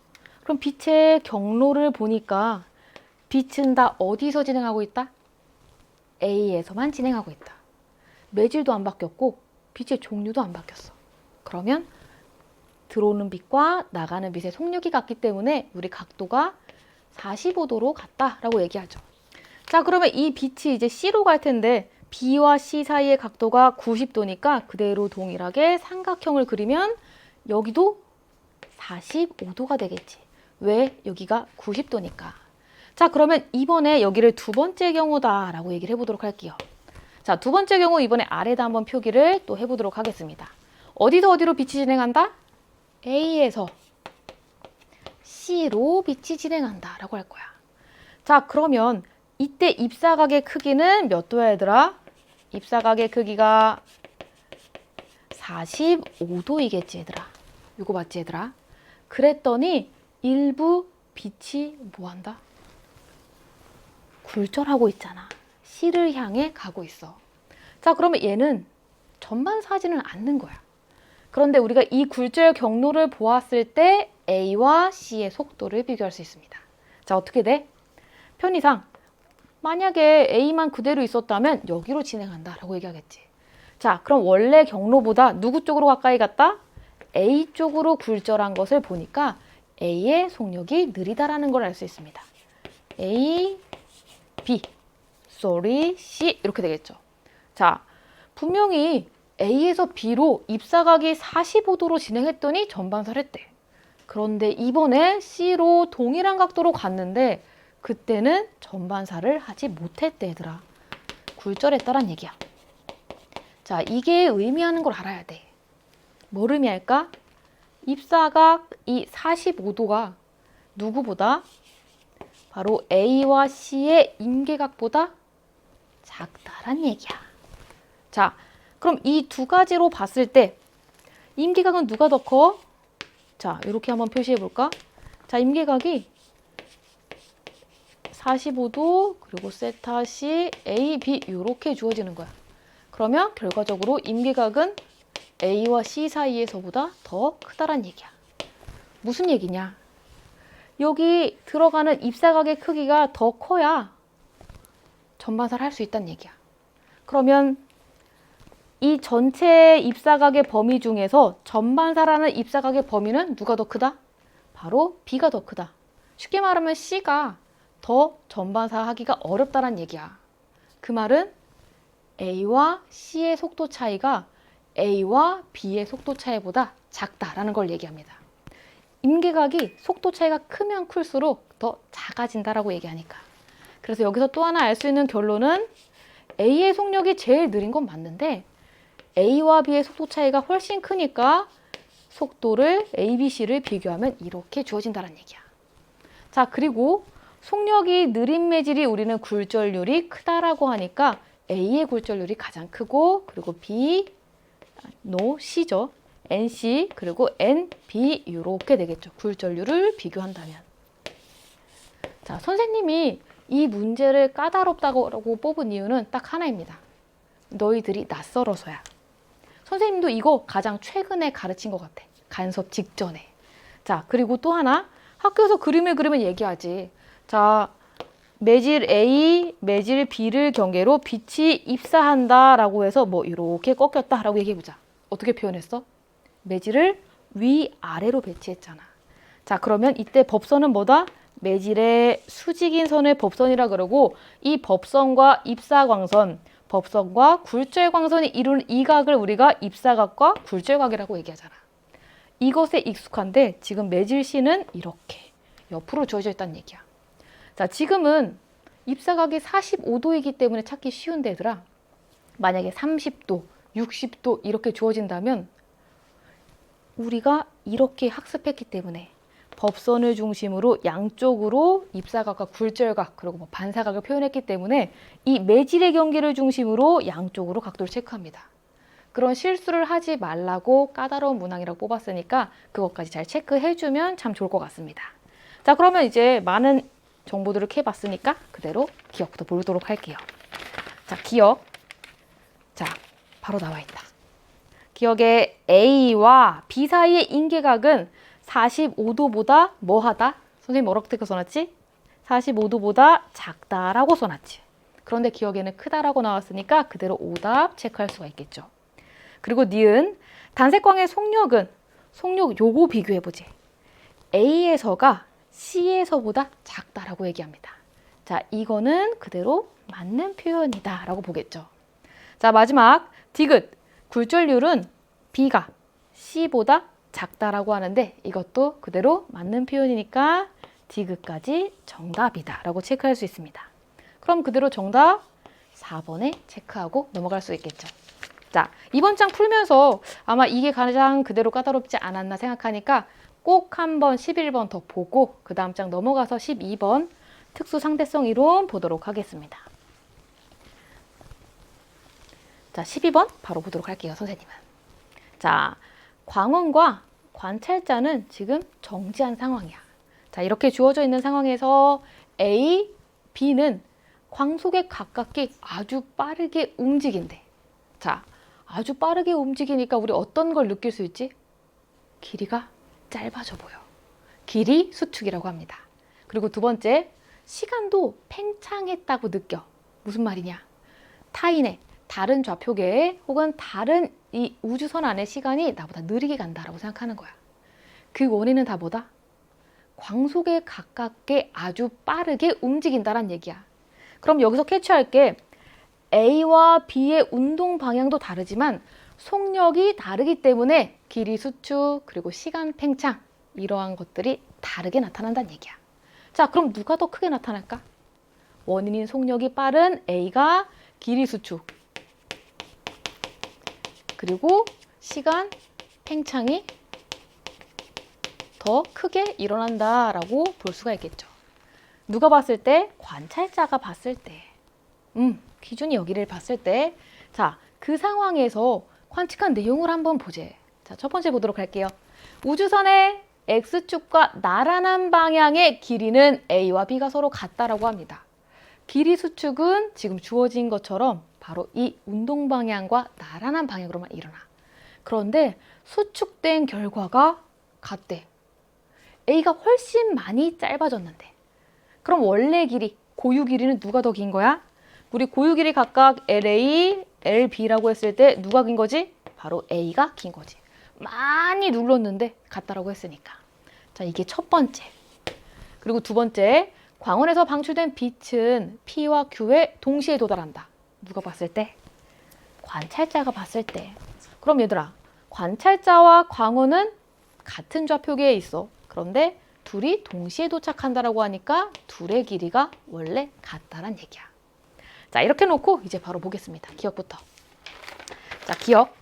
그럼 빛의 경로를 보니까 빛은 다 어디서 진행하고 있다? A에서만 진행하고 있다. 매질도 안 바뀌었고 빛의 종류도 안 바뀌었어. 그러면 들어오는 빛과 나가는 빛의 속력이 같기 때문에 우리 각도가 45도로 같다라고 얘기하죠. 자, 그러면 이 빛이 이제 C로 갈 텐데 B와 C 사이의 각도가 90도니까 그대로 동일하게 삼각형을 그리면 여기도 45도가 되겠지. 왜? 여기가 90도니까. 자, 그러면 이번에 여기를 두 번째 경우다라고 얘기를 해보도록 할게요. 자, 두 번째 경우 이번에 아래다 한번 표기를 또 해보도록 하겠습니다. 어디서 어디로 빛이 진행한다? A에서 C로 빛이 진행한다라고 할 거야. 자, 그러면 이때 입사각의 크기는 몇 도야, 얘들아? 입사각의 크기가 45도이겠지, 얘들아. 이거 맞지, 얘들아? 그랬더니 일부 빛이 뭐한다? 굴절하고 있잖아. C를 향해 가고 있어. 자, 그러면 얘는 전반사지는 않는 거야. 그런데 우리가 이 굴절 경로를 보았을 때 A와 C의 속도를 비교할 수 있습니다. 자, 어떻게 돼? 편의상 만약에 A만 그대로 있었다면 여기로 진행한다라고 얘기하겠지. 자, 그럼 원래 경로보다 누구 쪽으로 가까이 갔다? A 쪽으로 굴절한 것을 보니까 A의 속력이 느리다라는 걸 알 수 있습니다. A, B, sorry, C 이렇게 되겠죠. 자, 분명히 A에서 B로 입사각이 45도로 진행했더니 전반사를 했대. 그런데 이번에 C로 동일한 각도로 갔는데 그때는 전반사를 하지 못했대, 얘들아. 굴절했다란 얘기야. 자, 이게 의미하는 걸 알아야 돼. 뭘 의미할까? 입사각 이 45도가 누구보다? 바로 A와 C의 임계각보다 작다란 얘기야. 자, 그럼 이 두 가지로 봤을 때 임계각은 누가 더 커? 자, 이렇게 한번 표시해 볼까? 자, 임계각이 45도 그리고 세타 C, A, B 이렇게 주어지는 거야. 그러면 결과적으로 임계각은 A와 C 사이에서보다 더 크다란 얘기야. 무슨 얘기냐? 여기 들어가는 입사각의 크기가 더 커야 전반사를 할 수 있다는 얘기야. 그러면 이 전체 입사각의 범위 중에서 전반사라는 입사각의 범위는 누가 더 크다? 바로 B가 더 크다. 쉽게 말하면 C가 더 전반사 하기가 어렵다는 얘기야. 그 말은 A와 C의 속도 차이가 A와 B의 속도 차이보다 작다라는 걸 얘기합니다. 임계각이 속도 차이가 크면 클수록 더 작아진다라고 얘기하니까. 그래서 여기서 또 하나 알 수 있는 결론은 A의 속력이 제일 느린 건 맞는데 A와 B의 속도 차이가 훨씬 크니까 속도를 A, B, C를 비교하면 이렇게 주어진다는 얘기야. 자, 그리고 속력이 느린 매질이 우리는 굴절률이 크다라고 하니까 A의 굴절률이 가장 크고 그리고 B, C죠. NC 그리고 NB 이렇게 되겠죠. 굴절률을 비교한다면. 자, 선생님이 이 문제를 까다롭다고 뽑은 이유는 딱 하나입니다. 너희들이 낯설어서야. 선생님도 이거 가장 최근에 가르친 것 같아. 간섭 직전에. 자, 그리고 또 하나. 학교에서 그림을 그리면 얘기하지. 자, 매질 A, 매질 B를 경계로 빛이 입사한다라고 해서 뭐 이렇게 꺾였다라고 얘기해보자. 어떻게 표현했어? 매질을 위아래로 배치했잖아. 자, 그러면 이때 법선은 뭐다? 매질의 수직인 선을 법선이라 그러고 이 법선과 입사광선, 법선과 굴절광선이 이루는 이 각을 우리가 입사각과 굴절각이라고 얘기하잖아. 이것에 익숙한데 지금 매질 C는 이렇게 옆으로 주어져 있다는 얘기야. 자, 지금은 입사각이 45도이기 때문에 찾기 쉬운데 얘들아. 만약에 30도, 60도 이렇게 주어진다면 우리가 이렇게 학습했기 때문에 법선을 중심으로 양쪽으로 입사각과 굴절각 그리고 뭐 반사각을 표현했기 때문에 이 매질의 경계를 중심으로 양쪽으로 각도를 체크합니다. 그런 실수를 하지 말라고 까다로운 문항이라고 뽑았으니까 그것까지 잘 체크해주면 참 좋을 것 같습니다. 자, 자, 그러면 이제 많은 정보들을 캐봤으니까 그대로 기억부터 보도록 할게요. 자, 기억. 자, 바로 나와 있다. 기억의 A와 B 사이의 인계각은 45도보다 뭐하다? 선생님 뭐라고 써놨지? 45도보다 작다라고 써놨지. 그런데 기억에는 크다라고 나왔으니까 그대로 오답 체크할 수가 있겠죠. 그리고 니은 단색광의 속력은 속력 요거 비교해보지. A에서가 C에서보다 작다라고 얘기합니다. 자, 이거는 그대로 맞는 표현이다 라고 보겠죠. 자, 마지막 디귿 굴절률은 B가 C보다 작다라고 하는데 이것도 그대로 맞는 표현이니까 디귿까지 정답이다 라고 체크할 수 있습니다. 그럼 그대로 정답 4번에 체크하고 넘어갈 수 있겠죠. 자, 이번 장 풀면서 아마 이게 가장 그대로 까다롭지 않았나 생각하니까 꼭 한번 11번 더 보고 그 다음 장 넘어가서 12번 특수상대성 이론 보도록 하겠습니다. 자, 12번 바로 보도록 할게요, 선생님은. 자, 광원과 관찰자는 지금 정지한 상황이야. 자, 이렇게 주어져 있는 상황에서 A, B는 광속에 가깝게 아주 빠르게 움직인대. 자, 아주 빠르게 움직이니까 우리 어떤 걸 느낄 수 있지? 길이가 짧아져 보여. 길이 수축이라고 합니다. 그리고 두 번째, 시간도 팽창했다고 느껴. 무슨 말이냐? 타인의 다른 좌표계에 혹은 다른 이 우주선 안의 시간이 나보다 느리게 간다라고 생각하는 거야. 그 원인은 다 뭐다? 광속에 가깝게 아주 빠르게 움직인다란 얘기야. 그럼 여기서 캐치할 게 A와 B의 운동 방향도 다르지만 속력이 다르기 때문에 길이 수축 그리고 시간 팽창 이러한 것들이 다르게 나타난다는 얘기야. 자, 그럼 누가 더 크게 나타날까? 원인인 속력이 빠른 A가 길이 수축 그리고 시간 팽창이 더 크게 일어난다라고 볼 수가 있겠죠. 누가 봤을 때? 관찰자가 봤을 때. 기준이 여기를 봤을 때. 자, 그 상황에서 관측한 내용을 한번 보재. 자, 첫 번째 보도록 할게요. 우주선의 X축과 나란한 방향의 길이는 A와 B가 서로 같다라고 합니다. 길이 수축은 지금 주어진 것처럼 바로 이 운동 방향과 나란한 방향으로만 일어나. 그런데 수축된 결과가 같대. A가 훨씬 많이 짧아졌는데. 그럼 원래 길이, 고유 길이는 누가 더 긴 거야? 우리 고유 길이 각각 LA, LB라고 했을 때 누가 긴 거지? 바로 A가 긴 거지. 많이 눌렀는데 같다라고 했으니까. 자, 이게 첫 번째. 그리고 두 번째, 광원에서 방출된 빛은 P와 Q에 동시에 도달한다. 누가 봤을 때? 관찰자가 봤을 때. 그럼 얘들아, 관찰자와 광원은 같은 좌표계에 있어. 그런데 둘이 동시에 도착한다라고 하니까 둘의 길이가 원래 같다란 얘기야. 자, 이렇게 놓고 이제 바로 보겠습니다. 기억부터. 자, 기억.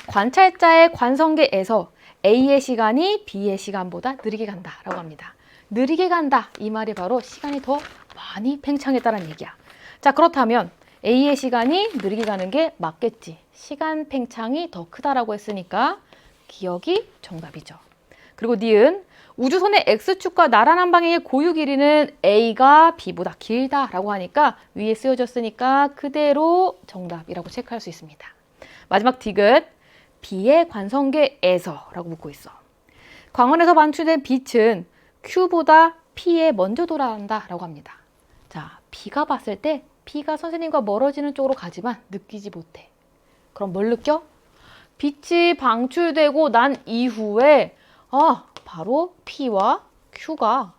관찰자의 관성계에서 A의 시간이 B의 시간보다 느리게 간다라고 합니다. 느리게 간다. 이 말이 바로 시간이 더 많이 팽창했다는 얘기야. 자, 그렇다면 A의 시간이 느리게 가는 게 맞겠지. 시간 팽창이 더 크다라고 했으니까 기억이 정답이죠. 그리고 니은 우주선의 X축과 나란한 방향의 고유 길이는 A가 B보다 길다라고 하니까 위에 쓰여졌으니까 그대로 정답이라고 체크할 수 있습니다. 마지막 디귿 B의 관성계에서 라고 묻고 있어. 광원에서 방출된 빛은 Q보다 P에 먼저 돌아간다 라고 합니다. 자, B가 봤을 때 B가 선생님과 멀어지는 쪽으로 가지만 느끼지 못해. 그럼 뭘 느껴? 빛이 방출되고 난 이후에 바로 P와 Q가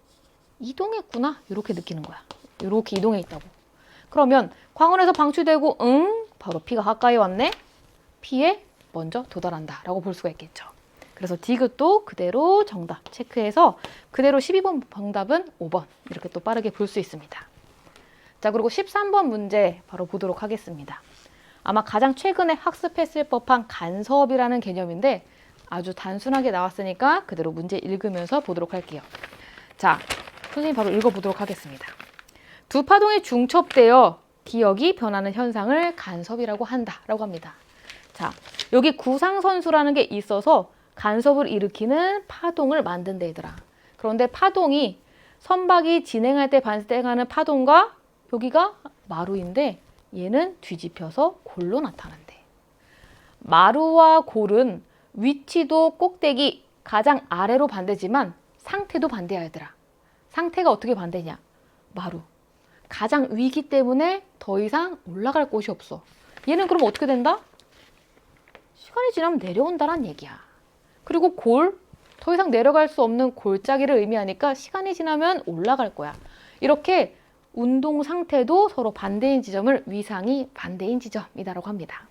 이동했구나 이렇게 느끼는 거야. 이렇게 이동해 있다고. 그러면 광원에서 방출되고 바로 P가 가까이 왔네. P에 먼저 도달한다 라고 볼 수가 있겠죠. 그래서 디귿도 그대로 정답 체크해서 그대로 12번 정답은 5번 이렇게 또 빠르게 볼 수 있습니다. 자, 그리고 13번 문제 바로 보도록 하겠습니다. 아마 가장 최근에 학습했을 법한 간섭이라는 개념인데 아주 단순하게 나왔으니까 그대로 문제 읽으면서 보도록 할게요. 자, 선생님 바로 읽어보도록 하겠습니다. 두 파동이 중첩되어 기억이 변하는 현상을 간섭이라고 한다라고 합니다. 자, 여기 구상선수라는 게 있어서 간섭을 일으키는 파동을 만든다 얘들아. 그런데 파동이 선박이 진행할 때 발생하는 파동과 여기가 마루인데 얘는 뒤집혀서 골로 나타난대. 마루와 골은 위치도 꼭대기 가장 아래로 반대지만 상태도 반대야 얘들아. 상태가 어떻게 반대냐? 마루. 가장 위기 때문에 더 이상 올라갈 곳이 없어. 얘는 그럼 어떻게 된다? 시간이 지나면 내려온다란 얘기야. 그리고 골, 더 이상 내려갈 수 없는 골짜기를 의미하니까 시간이 지나면 올라갈 거야. 이렇게 운동 상태도 서로 반대인 지점을 위상이 반대인 지점이라고 합니다.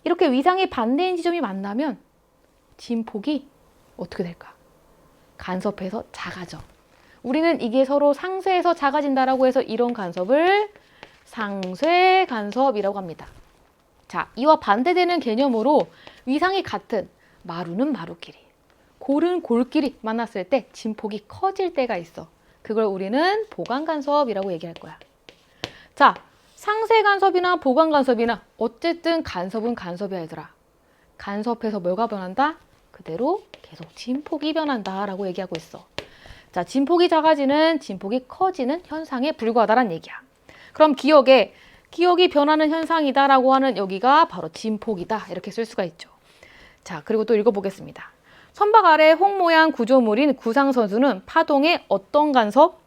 이렇게 위상이 반대인 지점이 만나면 진폭이 어떻게 될까? 간섭해서 작아져. 우리는 이게 서로 상쇄해서 작아진다라고 해서 이런 간섭을 상쇄 간섭이라고 합니다. 자, 이와 반대되는 개념으로 위상이 같은 마루는 마루끼리, 골은 골끼리 만났을 때 진폭이 커질 때가 있어. 그걸 우리는 보강 간섭이라고 얘기할 거야. 자, 상쇄 간섭이나 보강 간섭이나 어쨌든 간섭은 간섭이야 얘들아. 간섭해서 뭐가 변한다? 그대로 계속 진폭이 변한다라고 얘기하고 있어. 자, 진폭이 작아지는, 진폭이 커지는 현상에 불과하다는 얘기야. 그럼 기억이 변하는 현상이다라고 하는 여기가 바로 진폭이다. 이렇게 쓸 수가 있죠. 자, 그리고 또 읽어보겠습니다. 선박 아래 홍 모양 구조물인 구상선수는 파동의 어떤 간섭?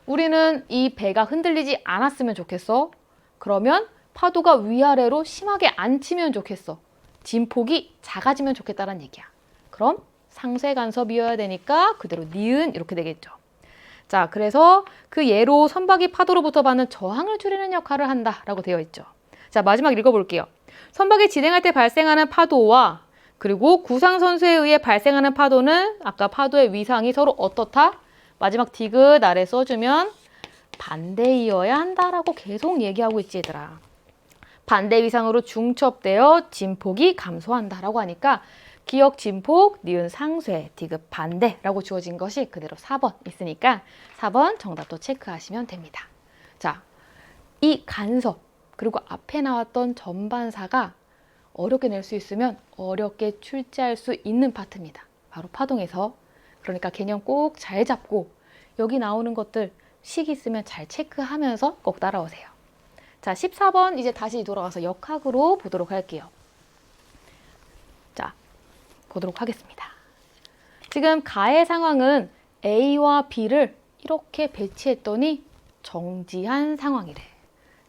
우리는 이 배가 흔들리지 않았으면 좋겠어. 그러면 파도가 위아래로 심하게 안 치면 좋겠어. 진폭이 작아지면 좋겠다는 얘기야. 그럼 상쇄 간섭이어야 되니까 그대로 니은 이렇게 되겠죠. 자, 그래서 그 예로 선박이 파도로부터 받는 저항을 줄이는 역할을 한다라고 되어 있죠. 자, 마지막 읽어볼게요. 선박이 진행할 때 발생하는 파도와 그리고 구상선수에 의해 발생하는 파도는 아까 파도의 위상이 서로 어떻다? 마지막 디귿 아래 써주면 반대이어야 한다라고 계속 얘기하고 있지 얘들아. 반대 위상으로 중첩되어 진폭이 감소한다라고 하니까 기억 진폭, 니은 상쇄, 디귿 반대라고 주어진 것이 그대로 4번 있으니까 4번 정답도 체크하시면 됩니다. 자, 이 간섭 그리고 앞에 나왔던 전반사가 어렵게 낼 수 있으면 어렵게 출제할 수 있는 파트입니다. 바로 파동에서. 그러니까 개념 꼭 잘 잡고 여기 나오는 것들 식 있으면 잘 체크하면서 꼭 따라오세요. 자, 14번 이제 다시 돌아와서 역학으로 보도록 할게요. 자, 보도록 하겠습니다. 지금 가의 상황은 A와 B를 이렇게 배치했더니 정지한 상황이래.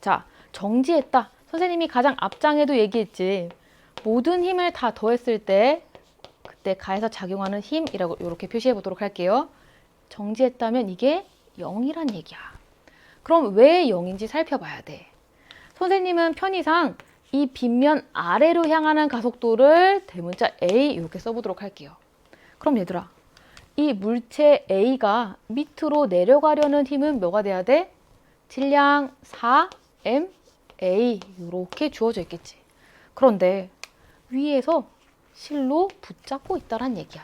자, 정지했다. 선생님이 가장 앞장에도 얘기했지. 모든 힘을 다 더했을 때 그때 가에서 작용하는 힘이라고 이렇게 표시해 보도록 할게요. 정지했다면 이게 0이란 얘기야. 그럼 왜 0인지 살펴봐야 돼. 선생님은 편의상 이 빗면 아래로 향하는 가속도를 대문자 A 이렇게 써보도록 할게요. 그럼 얘들아, 이 물체 A가 밑으로 내려가려는 힘은 뭐가 돼야 돼? 질량 4ma 이렇게 주어져 있겠지. 그런데 위에서 실로 붙잡고 있다란 얘기야.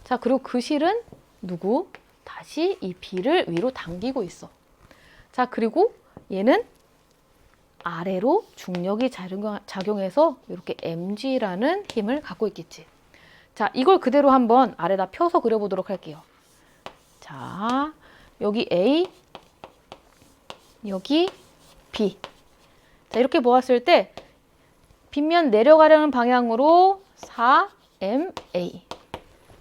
자, 그리고 그 실은 누구? 다시 이 B를 위로 당기고 있어. 자, 그리고 얘는 아래로 중력이 작용해서 이렇게 mg라는 힘을 갖고 있겠지. 자, 이걸 그대로 한번 아래다 펴서 그려보도록 할게요. 자, 여기 A, 여기 B. 자, 이렇게 보았을 때 빗면 내려가려는 방향으로 4ma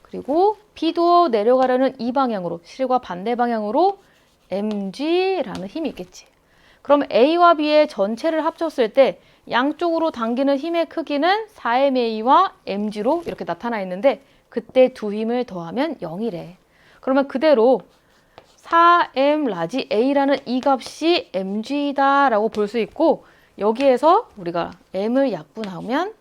그리고 B도 내려가려는 이 방향으로 실과 반대 방향으로 mg라는 힘이 있겠지. 그럼 A와 B의 전체를 합쳤을 때 양쪽으로 당기는 힘의 크기는 4ma와 mg로 이렇게 나타나 있는데 그때 두 힘을 더하면 0이래. 그러면 그대로 4m 라지 A라는 이 값이 mg다 라고 볼 수 있고 여기에서 우리가 m을 약분하면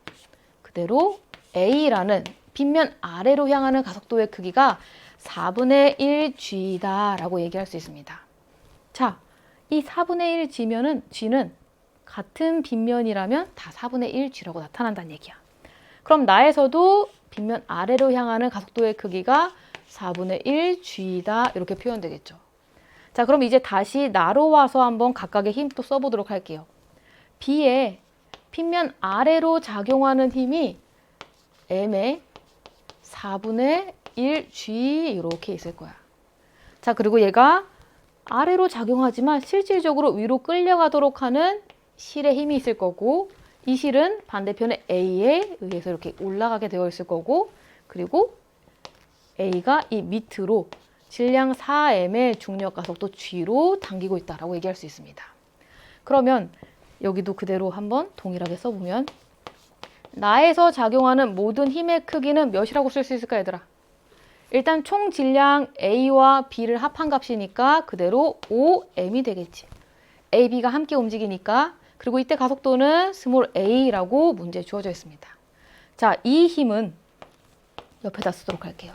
그대로 A라는 빗면 아래로 향하는 가속도의 크기가 4분의 1g다 라고 얘기할 수 있습니다. 자, 이 4분의 1g면은 g는 같은 빗면이라면 다 4분의 1g라고 나타난다는 얘기야. 그럼 나에서도 빗면 아래로 향하는 가속도의 크기가 4분의 1g다 이렇게 표현되겠죠. 자, 그럼 이제 다시 나로 와서 한번 각각의 힘 또 써보도록 할게요. B에 빗면 아래로 작용하는 힘이 m의 4분의 1G 이렇게 있을 거야. 자, 그리고 얘가 아래로 작용하지만 실질적으로 위로 끌려가도록 하는 실의 힘이 있을 거고, 이 실은 반대편에 A에 의해서 이렇게 올라가게 되어 있을 거고, 그리고 A가 이 밑으로 질량 4m의 중력 가속도 G로 당기고 있다라고 얘기할 수 있습니다. 그러면 여기도 그대로 한번 동일하게 써보면 나에서 작용하는 모든 힘의 크기는 몇이라고 쓸 수 있을까, 얘들아? 일단 총 질량 A와 B를 합한 값이니까 그대로 5m이 되겠지. A, B가 함께 움직이니까. 그리고 이때 가속도는 스몰 a라고 문제에 주어져 있습니다. 자, 이 힘은 옆에다 쓰도록 할게요.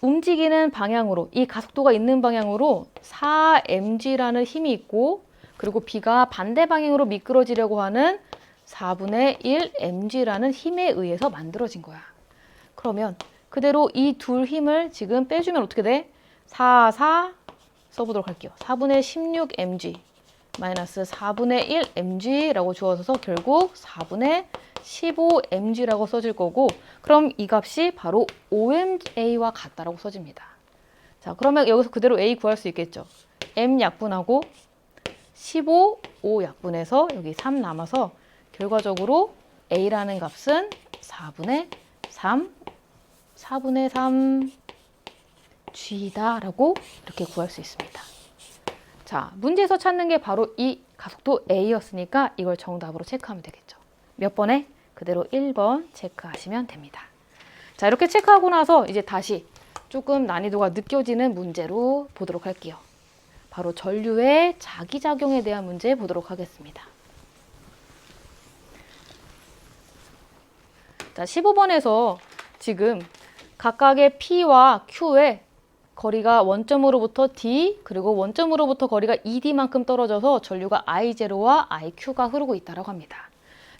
움직이는 방향으로, 이 가속도가 있는 방향으로 4mg라는 힘이 있고, 그리고 B가 반대 방향으로 미끄러지려고 하는 4분의 1mg라는 힘에 의해서 만들어진 거야. 그러면 그대로 이 둘 힘을 지금 빼주면 어떻게 돼? 4 써보도록 할게요. 4분의 16mg 마이너스 4분의 1mg라고 주어져서 결국 4분의 15mg라고 써질 거고, 그럼 이 값이 바로 5ma와 같다라고 써집니다. 자, 그러면 여기서 그대로 a 구할 수 있겠죠. m 약분하고 15, 5 약분해서 여기 3 남아서 결과적으로 a라는 값은 4분의 3 g다라고 이렇게 구할 수 있습니다. 자, 문제에서 찾는 게 바로 이 가속도 a였으니까 이걸 정답으로 체크하면 되겠죠. 몇 번에? 그대로 1번 체크하시면 됩니다. 자, 이렇게 체크하고 나서 이제 다시 조금 난이도가 느껴지는 문제로 보도록 할게요. 바로 전류의 자기작용에 대한 문제 보도록 하겠습니다. 자, 15번에서 지금 각각의 P와 Q의 거리가 원점으로부터 D, 그리고 원점으로부터 거리가 ED만큼 떨어져서 전류가 I0와 IQ가 흐르고 있다고 합니다.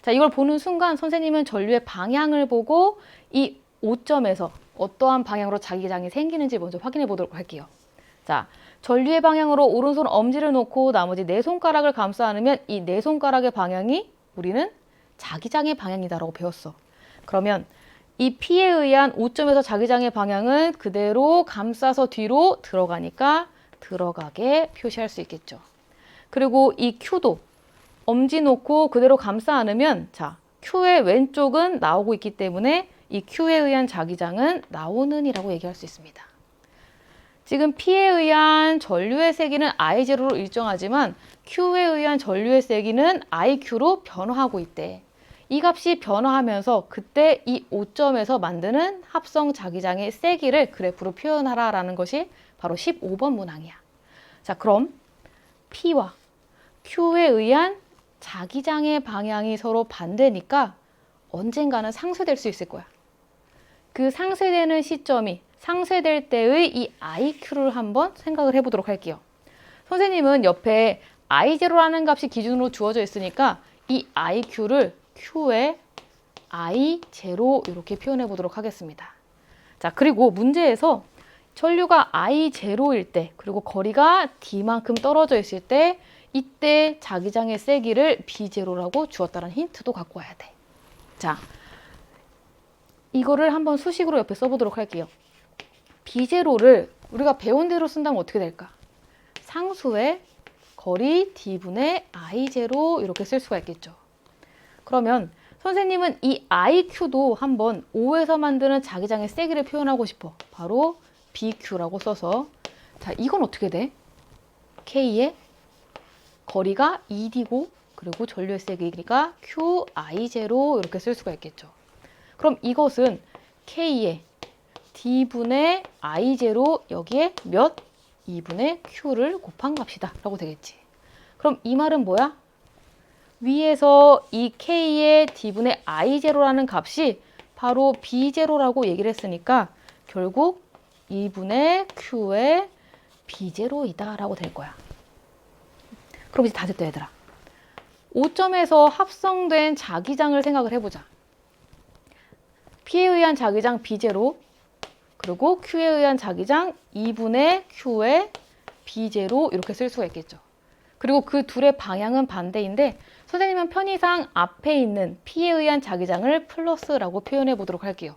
자, 이걸 보는 순간 선생님은 전류의 방향을 보고 이 O점에서 어떠한 방향으로 자기장이 생기는지 먼저 확인해 보도록 할게요. 자, 전류의 방향으로 오른손 엄지를 놓고 나머지 네 손가락을 감싸 안으면 이 네 손가락의 방향이 우리는 자기장의 방향이다라고 배웠어. 그러면 이 P에 의한 O점에서 자기장의 방향은 그대로 감싸서 뒤로 들어가니까 들어가게 표시할 수 있겠죠. 그리고 이 Q도 엄지 놓고 그대로 감싸 안으면, 자, Q의 왼쪽은 나오고 있기 때문에 이 Q에 의한 자기장은 나오는 이라고 얘기할 수 있습니다. 지금 P에 의한 전류의 세기는 I0로 일정하지만 Q에 의한 전류의 세기는 IQ로 변화하고 있대. 이 값이 변화하면서 그때 이 O점에서 만드는 합성 자기장의 세기를 그래프로 표현하라라는 것이 바로 15번 문항이야. 자, 그럼 P와 Q에 의한 자기장의 방향이 서로 반대니까 언젠가는 상쇄될 수 있을 거야. 그 상쇄되는 시점이 상쇄될 때의 이 IQ를 한번 생각을 해보도록 할게요. 선생님은 옆에 I0라는 값이 기준으로 주어져 있으니까 이 IQ를 Q에 I0 이렇게 표현해 보도록 하겠습니다. 자, 그리고 문제에서 전류가 I0일 때, 그리고 거리가 D만큼 떨어져 있을 때, 이때 자기장의 세기를 B0라고 주었다는 힌트도 갖고 와야 돼. 자, 이거를 한번 수식으로 옆에 써보도록 할게요. B0를 우리가 배운 대로 쓴다면 어떻게 될까? 상수의 거리 D분의 I0 이렇게 쓸 수가 있겠죠. 그러면 선생님은 이 IQ도 한번 O에서 만드는 자기장의 세기를 표현하고 싶어. 바로 BQ라고 써서, 자, 이건 어떻게 돼? K의 거리가 ED고 그리고 전류의 세기니까 QI0 이렇게 쓸 수가 있겠죠. 그럼 이것은 K의 D분의 I0 여기에 몇? 2분의 Q를 곱한 값이다 라고 되겠지. 그럼 이 말은 뭐야? 위에서 이 K의 D분의 I0라는 값이 바로 B0라고 얘기를 했으니까 결국 2분의 Q의 B0이다 라고 될 거야. 그럼 이제 다 됐다, 얘들아. O점에서 합성된 자기장을 생각을 해보자. P에 의한 자기장 B0, 그리고 Q에 의한 자기장 2분의 Q의 B0 이렇게 쓸 수가 있겠죠. 그리고 그 둘의 방향은 반대인데 선생님은 편의상 앞에 있는 P에 의한 자기장을 플러스라고 표현해 보도록 할게요.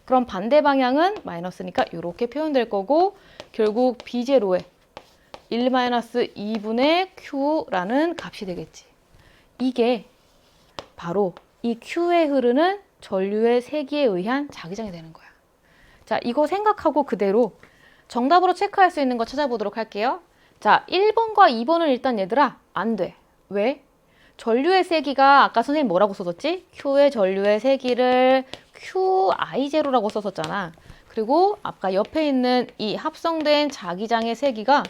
그럼 반대 방향은 마이너스니까 이렇게 표현될 거고 결국 B0에 1-2분의 Q라는 값이 되겠지. 이게 바로 이 Q에 흐르는 전류의 세기에 의한 자기장이 되는 거야. 자, 이거 생각하고 그대로 정답으로 체크할 수 있는 거 찾아보도록 할게요. 자, 1번과 2번은 일단 얘들아 안 돼. 왜? 전류의 세기가 아까 선생님 뭐라고 써줬지? Q의 전류의 세기를 QI0라고 썼었잖아. 그리고 아까 옆에 있는 이 합성된 자기장의 세기가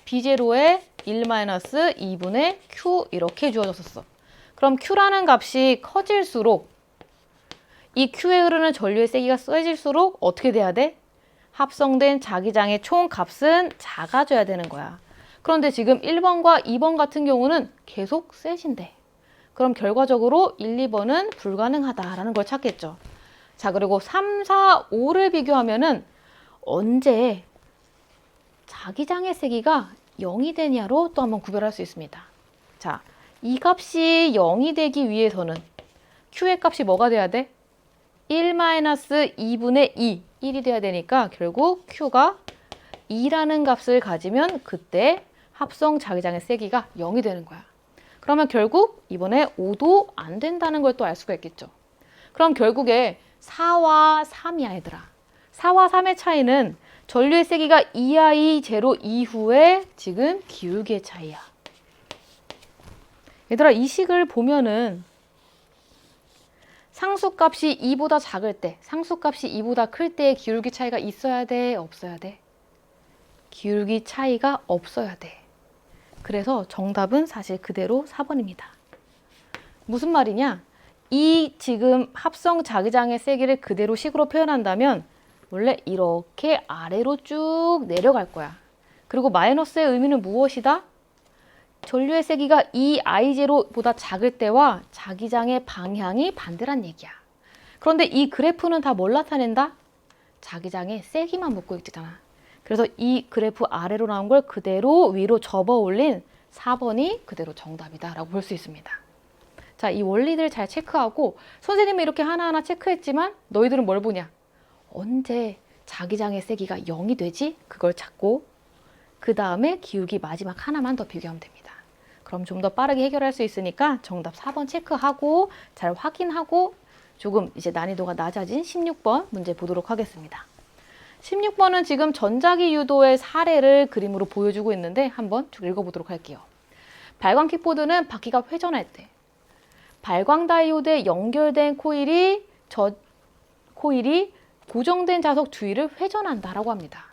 B0의 1-2분의 Q 이렇게 주어졌었어. 그럼 Q라는 값이 커질수록 이 Q에 흐르는 전류의 세기가 세질수록 어떻게 돼야 돼? 합성된 자기장의 총 값은 작아져야 되는 거야. 그런데 지금 1번과 2번 같은 경우는 계속 세진대. 그럼 결과적으로 1, 2번은 불가능하다라는 걸 찾겠죠. 자, 그리고 3, 4, 5를 비교하면은 언제 자기장의 세기가 0이 되냐로 또 한번 구별할 수 있습니다. 자, 이 값이 0이 되기 위해서는 Q의 값이 뭐가 돼야 돼? 1-2분의 2, 1이 돼야 되니까 결국 Q가 2라는 값을 가지면 그때 합성 자기장의 세기가 0이 되는 거야. 그러면 결국 이번에 5도 안 된다는 걸 또 알 수가 있겠죠. 그럼 결국에 4와 3이야 얘들아. 4와 3의 차이는 전류의 세기가 2I0 이후에 지금 기울기의 차이야. 얘들아 이 식을 보면은 상수값이 2보다 작을 때, 상수값이 2보다 클 때의 기울기 차이가 있어야 돼? 없어야 돼? 기울기 차이가 없어야 돼. 그래서 정답은 사실 그대로 4번입니다. 무슨 말이냐? 이 지금 합성 자기장의 세기를 그대로 식으로 표현한다면 원래 이렇게 아래로 쭉 내려갈 거야. 그리고 마이너스의 의미는 무엇이다? 전류의 세기가 이 I0보다 작을 때와 자기장의 방향이 반대란 얘기야. 그런데 이 그래프는 다 뭘 나타낸다? 자기장의 세기만 묻고 있잖아. 그래서 이 그래프 아래로 나온 걸 그대로 위로 접어 올린 4번이 그대로 정답이다 라고 볼 수 있습니다. 자, 이 원리들 잘 체크하고 선생님이 이렇게 하나하나 체크했지만 너희들은 뭘 보냐? 언제 자기장의 세기가 0이 되지? 그걸 찾고 그 다음에 기울기 마지막 하나만 더 비교하면 됩니다. 그럼 좀 더 빠르게 해결할 수 있으니까 정답 4번 체크하고 잘 확인하고 조금 이제 난이도가 낮아진 16번 문제 보도록 하겠습니다. 16번은 지금 전자기 유도의 사례를 그림으로 보여주고 있는데 한번 쭉 읽어보도록 할게요. 발광 킥보드는 바퀴가 회전할 때 발광 다이오드에 연결된 코일이 고정된 자석 주위를 회전한다라고 합니다.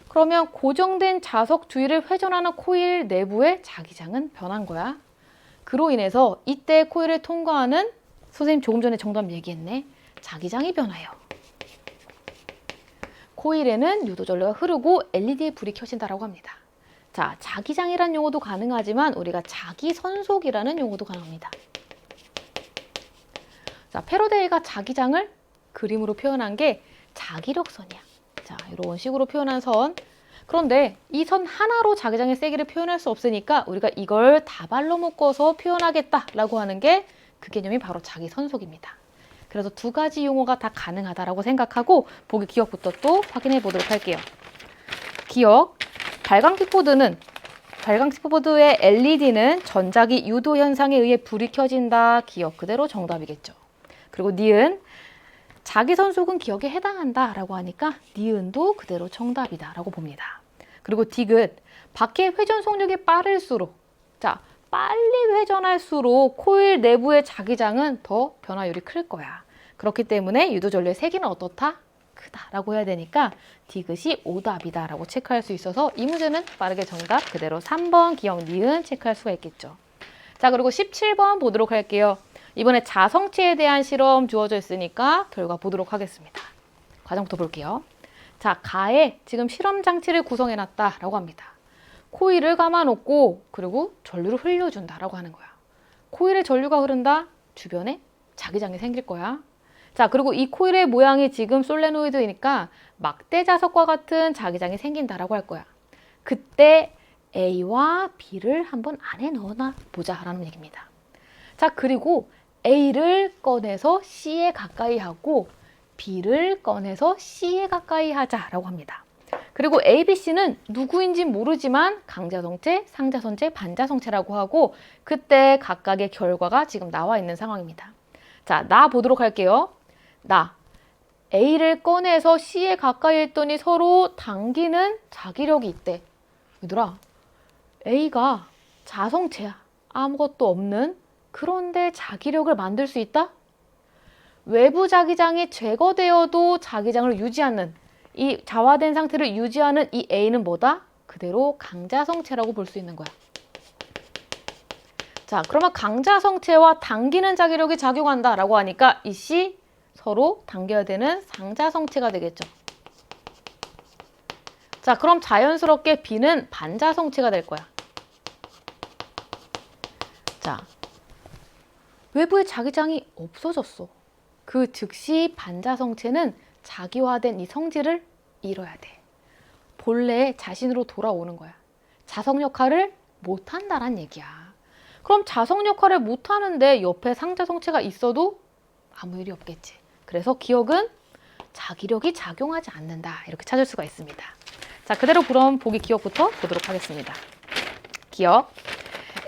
그러면 고정된 자석 주위를 회전하는 코일 내부의 자기장은 변한 거야. 그로 인해서 이때 코일을 통과하는 선생님 조금 전에 정답 얘기했네. 자기장이 변하여. 코일에는 유도전류가 흐르고 LED의 불이 켜진다라고 합니다. 자, 자기장이란 용어도 가능하지만 우리가 자기선속이라는 용어도 가능합니다. 자, 패러데이가 자기장을 그림으로 표현한 게 자기력선이야. 자, 이런 식으로 표현한 선. 그런데 이 선 하나로 자기장의 세기를 표현할 수 없으니까 우리가 이걸 다발로 묶어서 표현하겠다라고 하는 게 그 개념이 바로 자기선속입니다. 그래서 두 가지 용어가 다 가능하다라고 생각하고 보기 기억부터 또 확인해 보도록 할게요. 기억, 발광 킥보드의 LED는 전자기 유도 현상에 의해 불이 켜진다. 기억 그대로 정답이겠죠. 그리고 니은, 자기선속은 기억에 해당한다라고 하니까 니은도 그대로 정답이다라고 봅니다. 그리고 디귿, 바퀴의 회전 속력이 빠를수록, 자, 빨리 회전할수록 코일 내부의 자기장은 더 변화율이 클 거야. 그렇기 때문에 유도전류의 세기는 어떻다? 크다라고 해야 되니까 디귿이 오답이다라고 체크할 수 있어서 이 문제는 빠르게 정답 그대로 3번 기억 니은 체크할 수가 있겠죠. 자, 그리고 17번 보도록 할게요. 이번에 자성체에 대한 실험 주어져 있으니까 결과 보도록 하겠습니다. 과정부터 볼게요. 자, 가에 지금 실험 장치를 구성해 놨다라고 합니다. 코일을 감아놓고 그리고 전류를 흘려준다라고 하는 거야. 코일에 전류가 흐른다? 주변에 자기장이 생길 거야. 자, 그리고 이 코일의 모양이 지금 솔레노이드이니까 막대 자석과 같은 자기장이 생긴다라고 할 거야. 그때 A와 B를 한번 안에 넣어놔 보자라는 얘기입니다. 자, 그리고 A를 꺼내서 C에 가까이 하고 B를 꺼내서 C에 가까이 하자라고 합니다. 그리고 A, B, C는 누구인지 모르지만 강자성체, 상자성체, 반자성체라고 하고 그때 각각의 결과가 지금 나와 있는 상황입니다. 자, 나 보도록 할게요. 나 A를 꺼내서 C에 가까이 했더니 서로 당기는 자기력이 있대. 얘들아, A가 자성체야. 아무것도 없는. 그런데 자기력을 만들 수 있다? 외부 자기장이 제거되어도 자기장을 유지하는 이 자화된 상태를 유지하는 이 A는 뭐다? 그대로 강자성체라고 볼 수 있는 거야. 자, 그러면 강자성체와 당기는 자기력이 작용한다라고 하니까 이 C 서로 당겨야 되는 상자성체가 되겠죠. 자, 그럼 자연스럽게 B는 반자성체가 될 거야. 자, 외부의 자기장이 없어졌어. 그 즉시 반자성체는 자기화된 이 성질을 잃어야 돼. 본래 자신으로 돌아오는 거야. 자성 역할을 못한다란 얘기야. 그럼 자성 역할을 못하는데 옆에 상자성체가 있어도 아무 일이 없겠지. 그래서 기억은 자기력이 작용하지 않는다. 이렇게 찾을 수가 있습니다. 자, 그대로 그럼 보기 기억부터 보도록 하겠습니다. 기억.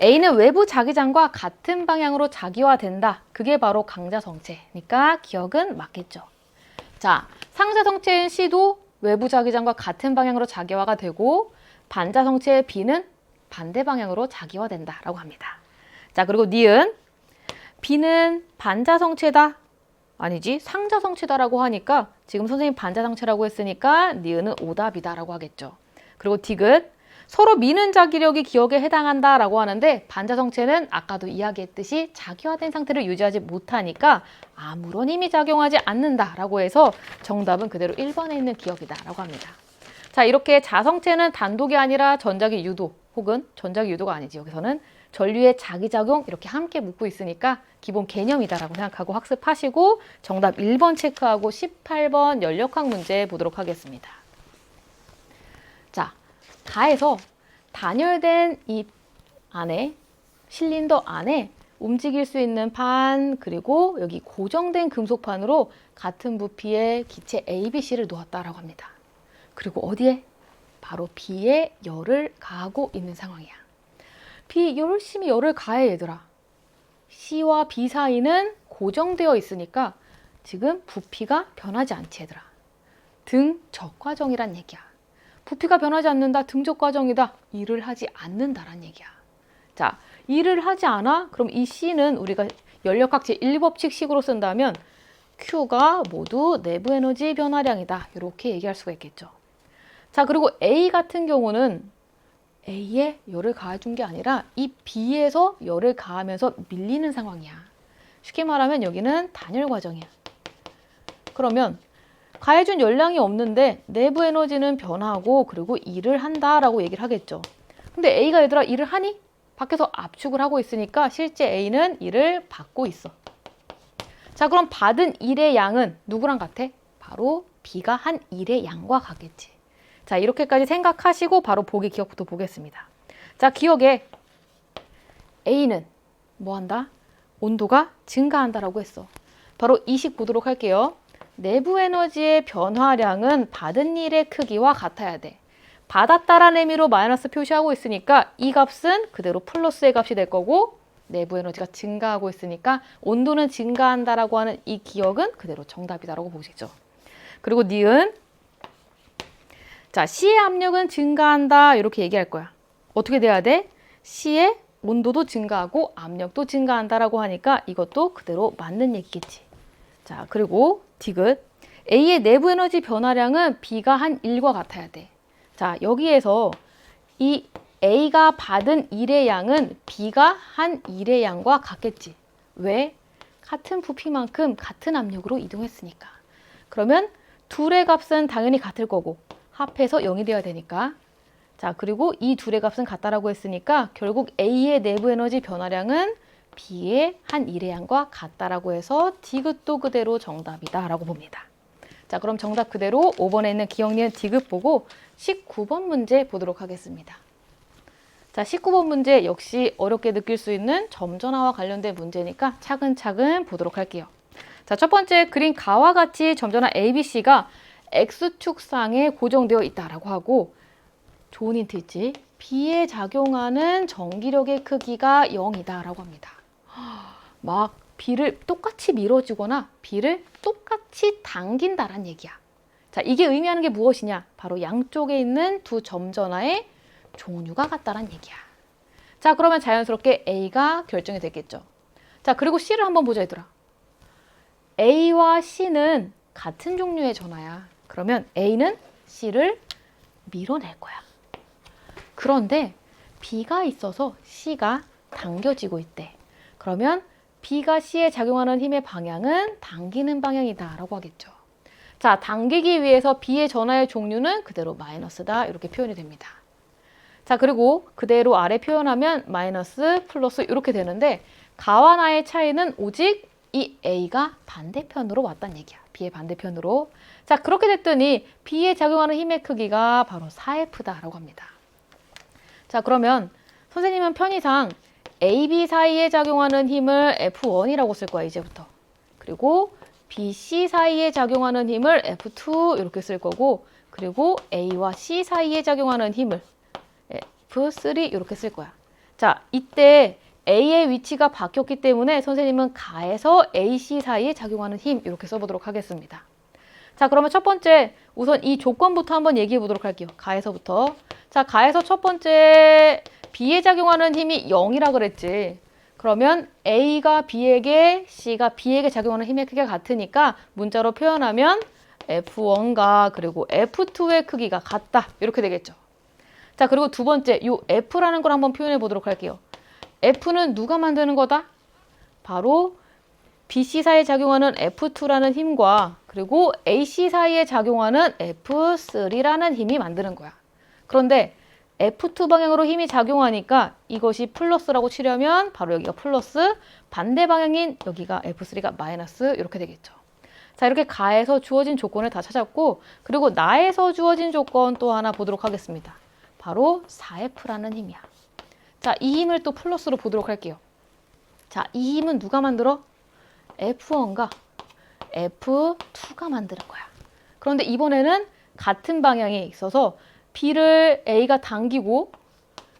A는 외부 자기장과 같은 방향으로 자기화된다. 그게 바로 강자성체니까 기억은 맞겠죠. 자, 상자성체인 C도 외부 자기장과 같은 방향으로 자기화가 되고 반자성체의 B는 반대 방향으로 자기화된다라고 합니다. 자, 그리고 니은 B는 반자성체다. 아니지, 상자성체다라고 하니까 지금 선생님 반자성체라고 했으니까 니은은 오답이다라고 하겠죠. 그리고 디귿 서로 미는 자기력이 기억에 해당한다라고 하는데 반자성체는 아까도 이야기했듯이 자기화된 상태를 유지하지 못하니까 아무런 힘이 작용하지 않는다라고 해서 정답은 그대로 1번에 있는 기억이다라고 합니다. 자, 이렇게 자성체는 단독이 아니라 전자기 유도 혹은 전자기 유도가 아니지. 여기서는 전류의 자기작용 이렇게 함께 묻고 있으니까 기본 개념이다라고 생각하고 학습하시고 정답 1번 체크하고 18번 연력학 문제 보도록 하겠습니다. 자, 가에서 단열된 이 안에 실린더 안에 움직일 수 있는 판 그리고 여기 고정된 금속판으로 같은 부피의 기체 A, B, C를 놓았다라고 합니다. 그리고 어디에? 바로 B에 열을 가하고 있는 상황이야. B 열심히 열을 가해 얘들아. C와 B 사이는 고정되어 있으니까 지금 부피가 변하지 않지 얘들아. 등적 과정이란 얘기야. 부피가 변하지 않는다. 등적 과정이다. 일을 하지 않는다란 얘기야. 자, 일을 하지 않아? 그럼 이 C는 우리가 연력학 제1법칙식으로 쓴다면 Q가 모두 내부 에너지 변화량이다. 이렇게 얘기할 수가 있겠죠. 자, 그리고 A 같은 경우는 A에 열을 가해준 게 아니라 이 B에서 열을 가하면서 밀리는 상황이야. 쉽게 말하면 여기는 단열 과정이야. 그러면 가해준 열량이 없는데 내부 에너지는 변하고 그리고 일을 한다라고 얘기를 하겠죠. 근데 A가 얘들아 일을 하니? 밖에서 압축을 하고 있으니까 실제 A는 일을 받고 있어. 자, 그럼 받은 일의 양은 누구랑 같아? 바로 B가 한 일의 양과 같겠지. 자, 이렇게까지 생각하시고 바로 보기 기억부터 보겠습니다. 자, 기억에 A는 뭐 한다? 온도가 증가한다라고 했어. 바로 이 식 보도록 할게요. 내부 에너지의 변화량은 받은 일의 크기와 같아야 돼. 받았다라는 의미로 마이너스 표시하고 있으니까 이 값은 그대로 플러스의 값이 될 거고 내부 에너지가 증가하고 있으니까 온도는 증가한다라고 하는 이 기억은 그대로 정답이다라고 보시죠. 그리고 니은 자, C의 압력은 증가한다 이렇게 얘기할 거야. 어떻게 돼야 돼? C의 온도도 증가하고 압력도 증가한다라고 하니까 이것도 그대로 맞는 얘기겠지. 자, 그리고 디귿 A의 내부 에너지 변화량은 B가 한 1과 같아야 돼. 자, 여기에서 이 A가 받은 일의 양은 B가 한 일의 양과 같겠지. 왜? 같은 부피만큼 같은 압력으로 이동했으니까. 그러면 둘의 값은 당연히 같을 거고 합해서 0이 되어야 되니까. 자, 그리고 이 둘의 값은 같다라고 했으니까 결국 A의 내부 에너지 변화량은 B의 한 일의 양과 같다라고 해서 디귿도 그대로 정답이다라고 봅니다. 자, 그럼 정답 그대로 5번에 있는 기억, 니은, 디귿 보고 19번 문제 보도록 하겠습니다. 자, 19번 문제 역시 어렵게 느낄 수 있는 점전화와 관련된 문제니까 차근차근 보도록 할게요. 자, 첫 번째 그린 가와 같이 점전화 ABC가 X축상에 고정되어 있다라고 하고, 좋은 힌트 있지? B에 작용하는 전기력의 크기가 0이다라고 합니다. 막 B를 똑같이 밀어주거나 B를 똑같이 당긴다란 얘기야. 자, 이게 의미하는 게 무엇이냐? 바로 양쪽에 있는 두 점전화의 종류가 같다란 얘기야. 자, 그러면 자연스럽게 A가 결정이 됐겠죠. 자, 그리고 C를 한번 보자, 얘들아. A와 C는 같은 종류의 전화야. 그러면 A는 C를 밀어낼 거야. 그런데 B가 있어서 C가 당겨지고 있대. 그러면 B가 C에 작용하는 힘의 방향은 당기는 방향이다 라고 하겠죠. 자, 당기기 위해서 B의 전하의 종류는 그대로 마이너스다 이렇게 표현이 됩니다. 자, 그리고 그대로 아래 표현하면 마이너스, 플러스 이렇게 되는데, 가와 나의 차이는 오직 이 A가 반대편으로 왔다는 얘기야. B의 반대편으로. 자, 그렇게 됐더니 B에 작용하는 힘의 크기가 바로 4F다라고 합니다. 자, 그러면 선생님은 편의상 AB 사이에 작용하는 힘을 F1이라고 쓸 거야, 이제부터. 그리고 BC 사이에 작용하는 힘을 F2 이렇게 쓸 거고, 그리고 A와 C 사이에 작용하는 힘을 F3 이렇게 쓸 거야. 자, 이때 A의 위치가 바뀌었기 때문에 선생님은 가에서 AC 사이에 작용하는 힘 이렇게 써보도록 하겠습니다. 자, 그러면 첫 번째 우선 이 조건부터 한번 얘기해 보도록 할게요. 가에서부터. 자, 가에서 첫 번째 B에 작용하는 힘이 0이라 그랬지. 그러면 A가 B에게, C가 B에게 작용하는 힘의 크기가 같으니까 문자로 표현하면 F1과 그리고 F2의 크기가 같다. 이렇게 되겠죠. 자, 그리고 두 번째 이 F라는 걸 한번 표현해 보도록 할게요. F는 누가 만드는 거다? 바로 BC 사이에 작용하는 F2라는 힘과 그리고 AC 사이에 작용하는 F3라는 힘이 만드는 거야. 그런데 F2 방향으로 힘이 작용하니까 이것이 플러스라고 치려면 바로 여기가 플러스, 반대 방향인 여기가 F3가 마이너스 이렇게 되겠죠. 자, 이렇게 가에서 주어진 조건을 다 찾았고, 그리고 나에서 주어진 조건 또 하나 보도록 하겠습니다. 바로 4F라는 힘이야. 자, 이 힘을 또 플러스로 보도록 할게요. 자, 이 힘은 누가 만들어? F1과 F2가 만드는 거야. 그런데 이번에는 같은 방향에 있어서 B를 A가 당기고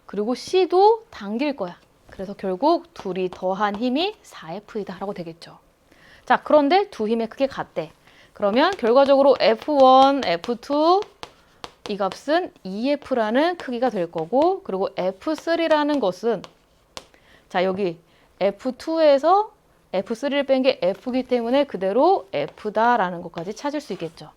그리고 C도 당길 거야. 그래서 결국 둘이 더한 힘이 4F이다 라고 되겠죠. 자, 그런데 두 힘의 크기 같대. 그러면 결과적으로 F1, F2 이 값은 2F라는 크기가 될 거고, 그리고 F3라는 것은, 자, 여기 F2에서 F3를 뺀 게 F이기 때문에 그대로 F다라는 것까지 찾을 수 있겠죠.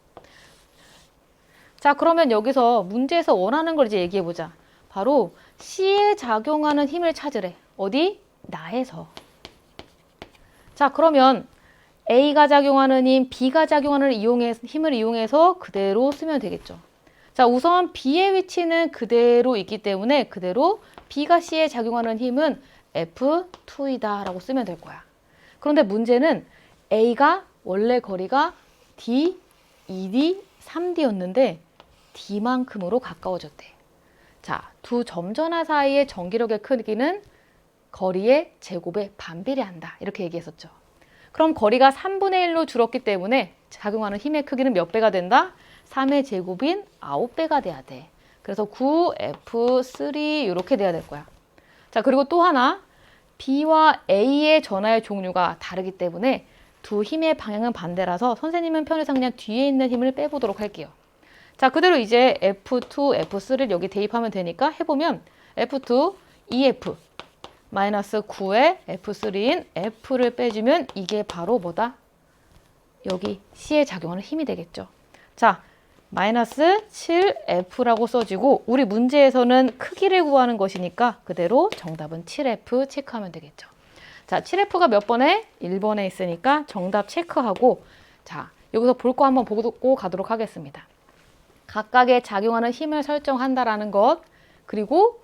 자, 그러면 여기서 문제에서 원하는 걸 이제 얘기해 보자. 바로 C에 작용하는 힘을 찾으래. 어디? 나에서. 자, 그러면 A가 작용하는 힘, B가 작용하는 힘을 이용해서 그대로 쓰면 되겠죠. 자, 우선 B의 위치는 그대로 있기 때문에 그대로 B가 C에 작용하는 힘은 F2이다 라고 쓰면 될 거야. 그런데 문제는 A가 원래 거리가 D, 2D, 3D였는데 D만큼으로 가까워졌대. 자, 두 점전화 사이의 전기력의 크기는 거리의 제곱에 반비례한다. 이렇게 얘기했었죠. 그럼 거리가 3분의 1로 줄었기 때문에 작용하는 힘의 크기는 몇 배가 된다? 3의 제곱인 9배가 돼야 돼. 그래서 9F3 이렇게 돼야 될 거야. 자, 그리고 또 하나, B와 A의 전하의 종류가 다르기 때문에 두 힘의 방향은 반대라서 선생님은 편의상 그냥 뒤에 있는 힘을 빼보도록 할게요. 자, 그대로 이제 F2, F3를 여기 대입하면 되니까 해보면 F2, 2F 마이너스 9의 F3인 F를 빼주면 이게 바로 뭐다? 여기 C에 작용하는 힘이 되겠죠. 자, 마이너스 7F라고 써지고 우리 문제에서는 크기를 구하는 것이니까 그대로 정답은 7F 체크하면 되겠죠. 자, 7F가 몇 번에? 1번에 있으니까 정답 체크하고, 자, 여기서 볼 거 한번 보고 가도록 하겠습니다. 각각의 작용하는 힘을 설정한다라는 것, 그리고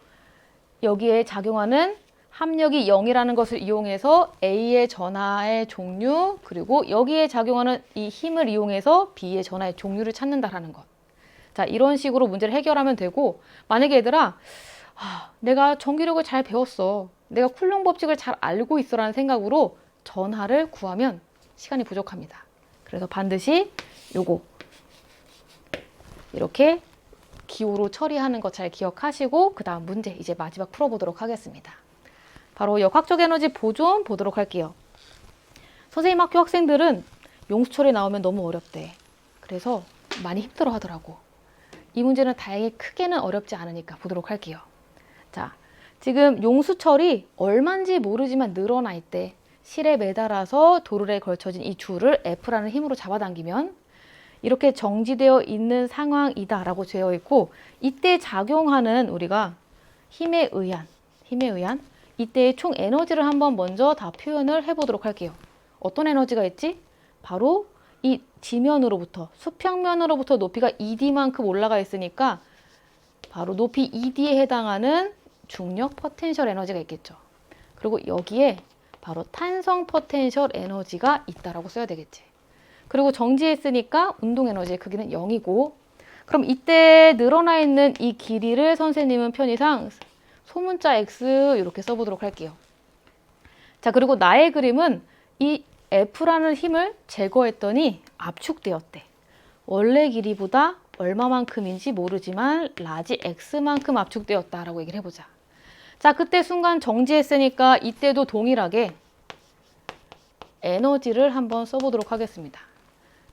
여기에 작용하는 합력이 0이라는 것을 이용해서 A의 전하의 종류, 그리고 여기에 작용하는 이 힘을 이용해서 B의 전하의 종류를 찾는다라는 것. 자, 이런 식으로 문제를 해결하면 되고, 만약에 얘들아, 내가 전기력을 잘 배웠어, 내가 쿨롱 법칙을 잘 알고 있어 라는 생각으로 전하를 구하면 시간이 부족합니다. 그래서 반드시 요거 이렇게 기호로 처리하는 거 잘 기억하시고 그 다음 문제 이제 마지막 풀어보도록 하겠습니다. 바로 역학적 에너지 보존 보도록 할게요. 선생님 학교 학생들은 용수 처리 나오면 너무 어렵대. 그래서 많이 힘들어 하더라고. 이 문제는 다행히 크게는 어렵지 않으니까 보도록 할게요. 자, 지금 용수 처리 얼마인지 모르지만 늘어나 있대. 실에 매달아서 도르래에 걸쳐진 이 줄을 F라는 힘으로 잡아당기면 이렇게 정지되어 있는 상황이다 라고 되어 있고, 이때 작용하는 우리가 힘에 의한 이때의 총 에너지를 한번 먼저 다 표현을 해보도록 할게요. 어떤 에너지가 있지? 바로 이 지면으로부터, 수평면으로부터 높이가 ED만큼 올라가 있으니까 바로 높이 ED에 해당하는 중력 포텐셜 에너지가 있겠죠. 그리고 여기에 바로 탄성 포텐셜 에너지가 있다라고 써야 되겠지. 그리고 정지했으니까 운동 에너지의 크기는 0이고, 그럼 이때 늘어나 있는 이 길이를 선생님은 편의상 소문자 X 이렇게 써보도록 할게요. 자, 그리고 나의 그림은 이 F라는 힘을 제거했더니 압축되었대. 원래 길이보다 얼마만큼인지 모르지만 라지 X만큼 압축되었다라고 얘기를 해보자. 자, 그때 순간 정지했으니까 이때도 동일하게 에너지를 한번 써보도록 하겠습니다.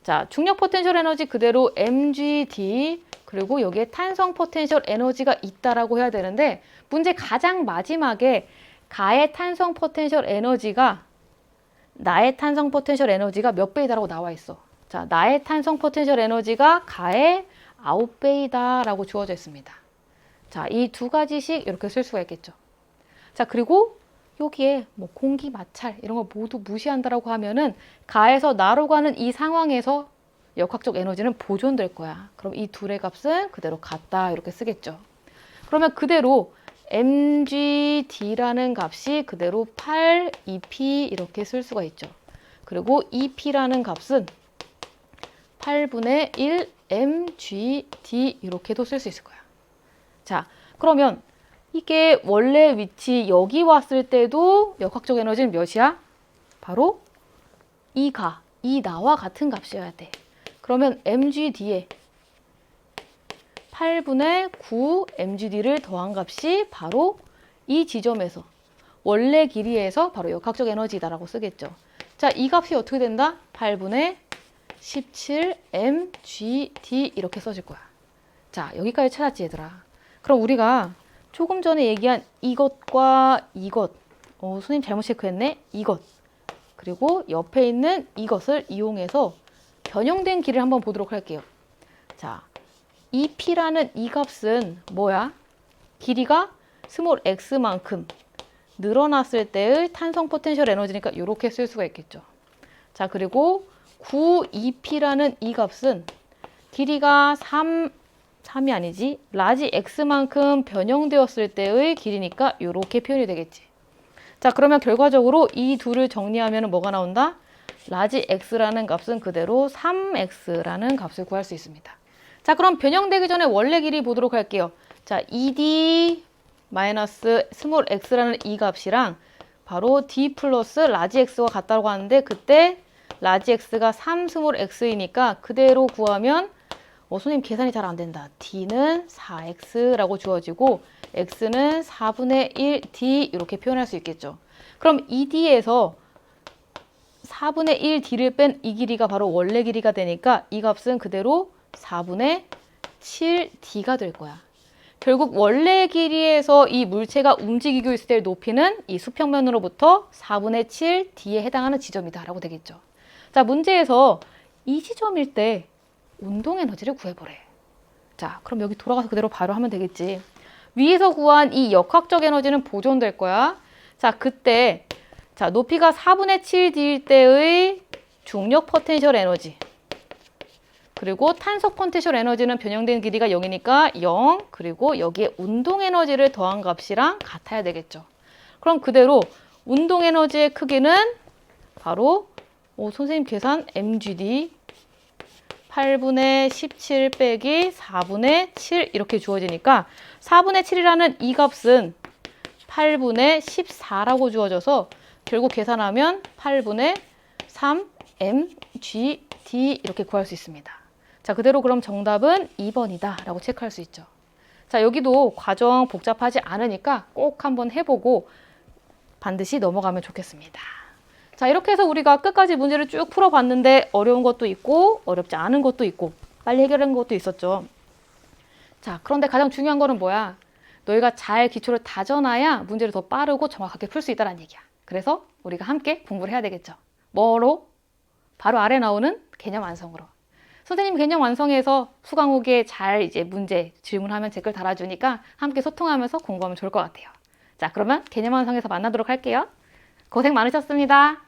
자, 중력 포텐셜 에너지 그대로 mgd, 그리고 여기에 탄성 포텐셜 에너지가 있다라고 해야 되는데, 문제 가장 마지막에 가의 탄성 포텐셜 에너지가 나의 탄성 포텐셜 에너지가 몇 배이다라고 나와 있어. 자, 나의 탄성 포텐셜 에너지가 가의 9배이다 라고 주어져 있습니다. 자, 이 두 가지씩 이렇게 쓸 수가 있겠죠. 자, 그리고 여기에 뭐 공기 마찰 이런 거 모두 무시한다라고 하면은 가에서 나로 가는 이 상황에서 역학적 에너지는 보존될 거야. 그럼 이 둘의 값은 그대로 같다 이렇게 쓰겠죠. 그러면 그대로 mgd라는 값이 그대로 8EP 이렇게 쓸 수가 있죠. 그리고 EP라는 값은 8분의 1 mgd 이렇게도 쓸 수 있을 거야. 자, 그러면 이게 원래 위치 여기 왔을 때도 역학적 에너지는 몇이야? 바로 이 나와 같은 값이어야 돼. 그러면 mgd에 8분의 9 mgd를 더한 값이 바로 이 지점에서 원래 길이에서 바로 역학적 에너지다라고 쓰겠죠. 자, 이 값이 어떻게 된다? 8분의 17 mgd 이렇게 써질 거야. 자, 여기까지 찾았지 얘들아. 그럼 우리가 조금 전에 얘기한 이것과 이것, 선생님 잘못 체크했네. 이것, 그리고 옆에 있는 이것을 이용해서 변형된 길이를 한번 보도록 할게요. 자, EP라는 이 값은 뭐야? 길이가 스몰 x만큼 늘어났을 때의 탄성 포텐셜 에너지니까 이렇게 쓸 수가 있겠죠. 자, 그리고 9EP라는 이 값은 길이가 3이 아니지, 라지 x만큼 변형되었을 때의 길이니까 이렇게 표현이 되겠지. 자, 그러면 결과적으로 이 둘을 정리하면 뭐가 나온다? 라지 x라는 값은 그대로 3x라는 값을 구할 수 있습니다. 자, 그럼 변형되기 전에 원래 길이 보도록 할게요. 자, ED 마이너스 스몰 x라는 이 값이랑 바로 D 플러스 라지 x와 같다고 하는데, 그때 라지 x가 3 스몰 x이니까 그대로 구하면 선생님 계산이 잘 안 된다. D는 4x라고 주어지고 x는 4분의 1D 이렇게 표현할 수 있겠죠. 그럼 ED에서 4분의 1D를 뺀 이 길이가 바로 원래 길이가 되니까 이 값은 그대로 4분의 7D가 될 거야. 결국 원래 길이에서 이 물체가 움직이고 있을 때 높이는 이 수평면으로부터 4분의 7D에 해당하는 지점이다 라고 되겠죠. 자, 문제에서 이 지점일 때 운동 에너지를 구해보래. 자, 그럼 여기 돌아가서 그대로 바로 하면 되겠지. 위에서 구한 이 역학적 에너지는 보존될 거야. 자, 그때 자, 높이가 4분의 7D일 때의 중력 포텐셜 에너지, 그리고 탄성 포텐셜 에너지는 변형된 길이가 0이니까 0, 그리고 여기에 운동 에너지를 더한 값이랑 같아야 되겠죠. 그럼 그대로 운동 에너지의 크기는 바로 선생님 계산 mgd 8분의 17 빼기 4분의 7 이렇게 주어지니까 4분의 7이라는 이 값은 8분의 14라고 주어져서 결국 계산하면 8분의 3 M, G, D 이렇게 구할 수 있습니다. 자, 그대로 그럼 정답은 2번이다 라고 체크할 수 있죠. 자, 여기도 과정 복잡하지 않으니까 꼭 한번 해보고 반드시 넘어가면 좋겠습니다. 자, 이렇게 해서 우리가 끝까지 문제를 쭉 풀어봤는데 어려운 것도 있고 어렵지 않은 것도 있고 빨리 해결한 것도 있었죠. 자, 그런데 가장 중요한 거는 뭐야? 너희가 잘 기초를 다져놔야 문제를 더 빠르고 정확하게 풀 수 있다는 얘기야. 그래서 우리가 함께 공부를 해야 되겠죠. 뭐로? 바로 아래 나오는 개념 완성으로. 선생님 개념 완성해서 수강호기에 잘 이제 문제 질문하면 댓글 달아주니까 함께 소통하면서 공부하면 좋을 것 같아요. 자, 그러면 개념 완성에서 만나도록 할게요. 고생 많으셨습니다.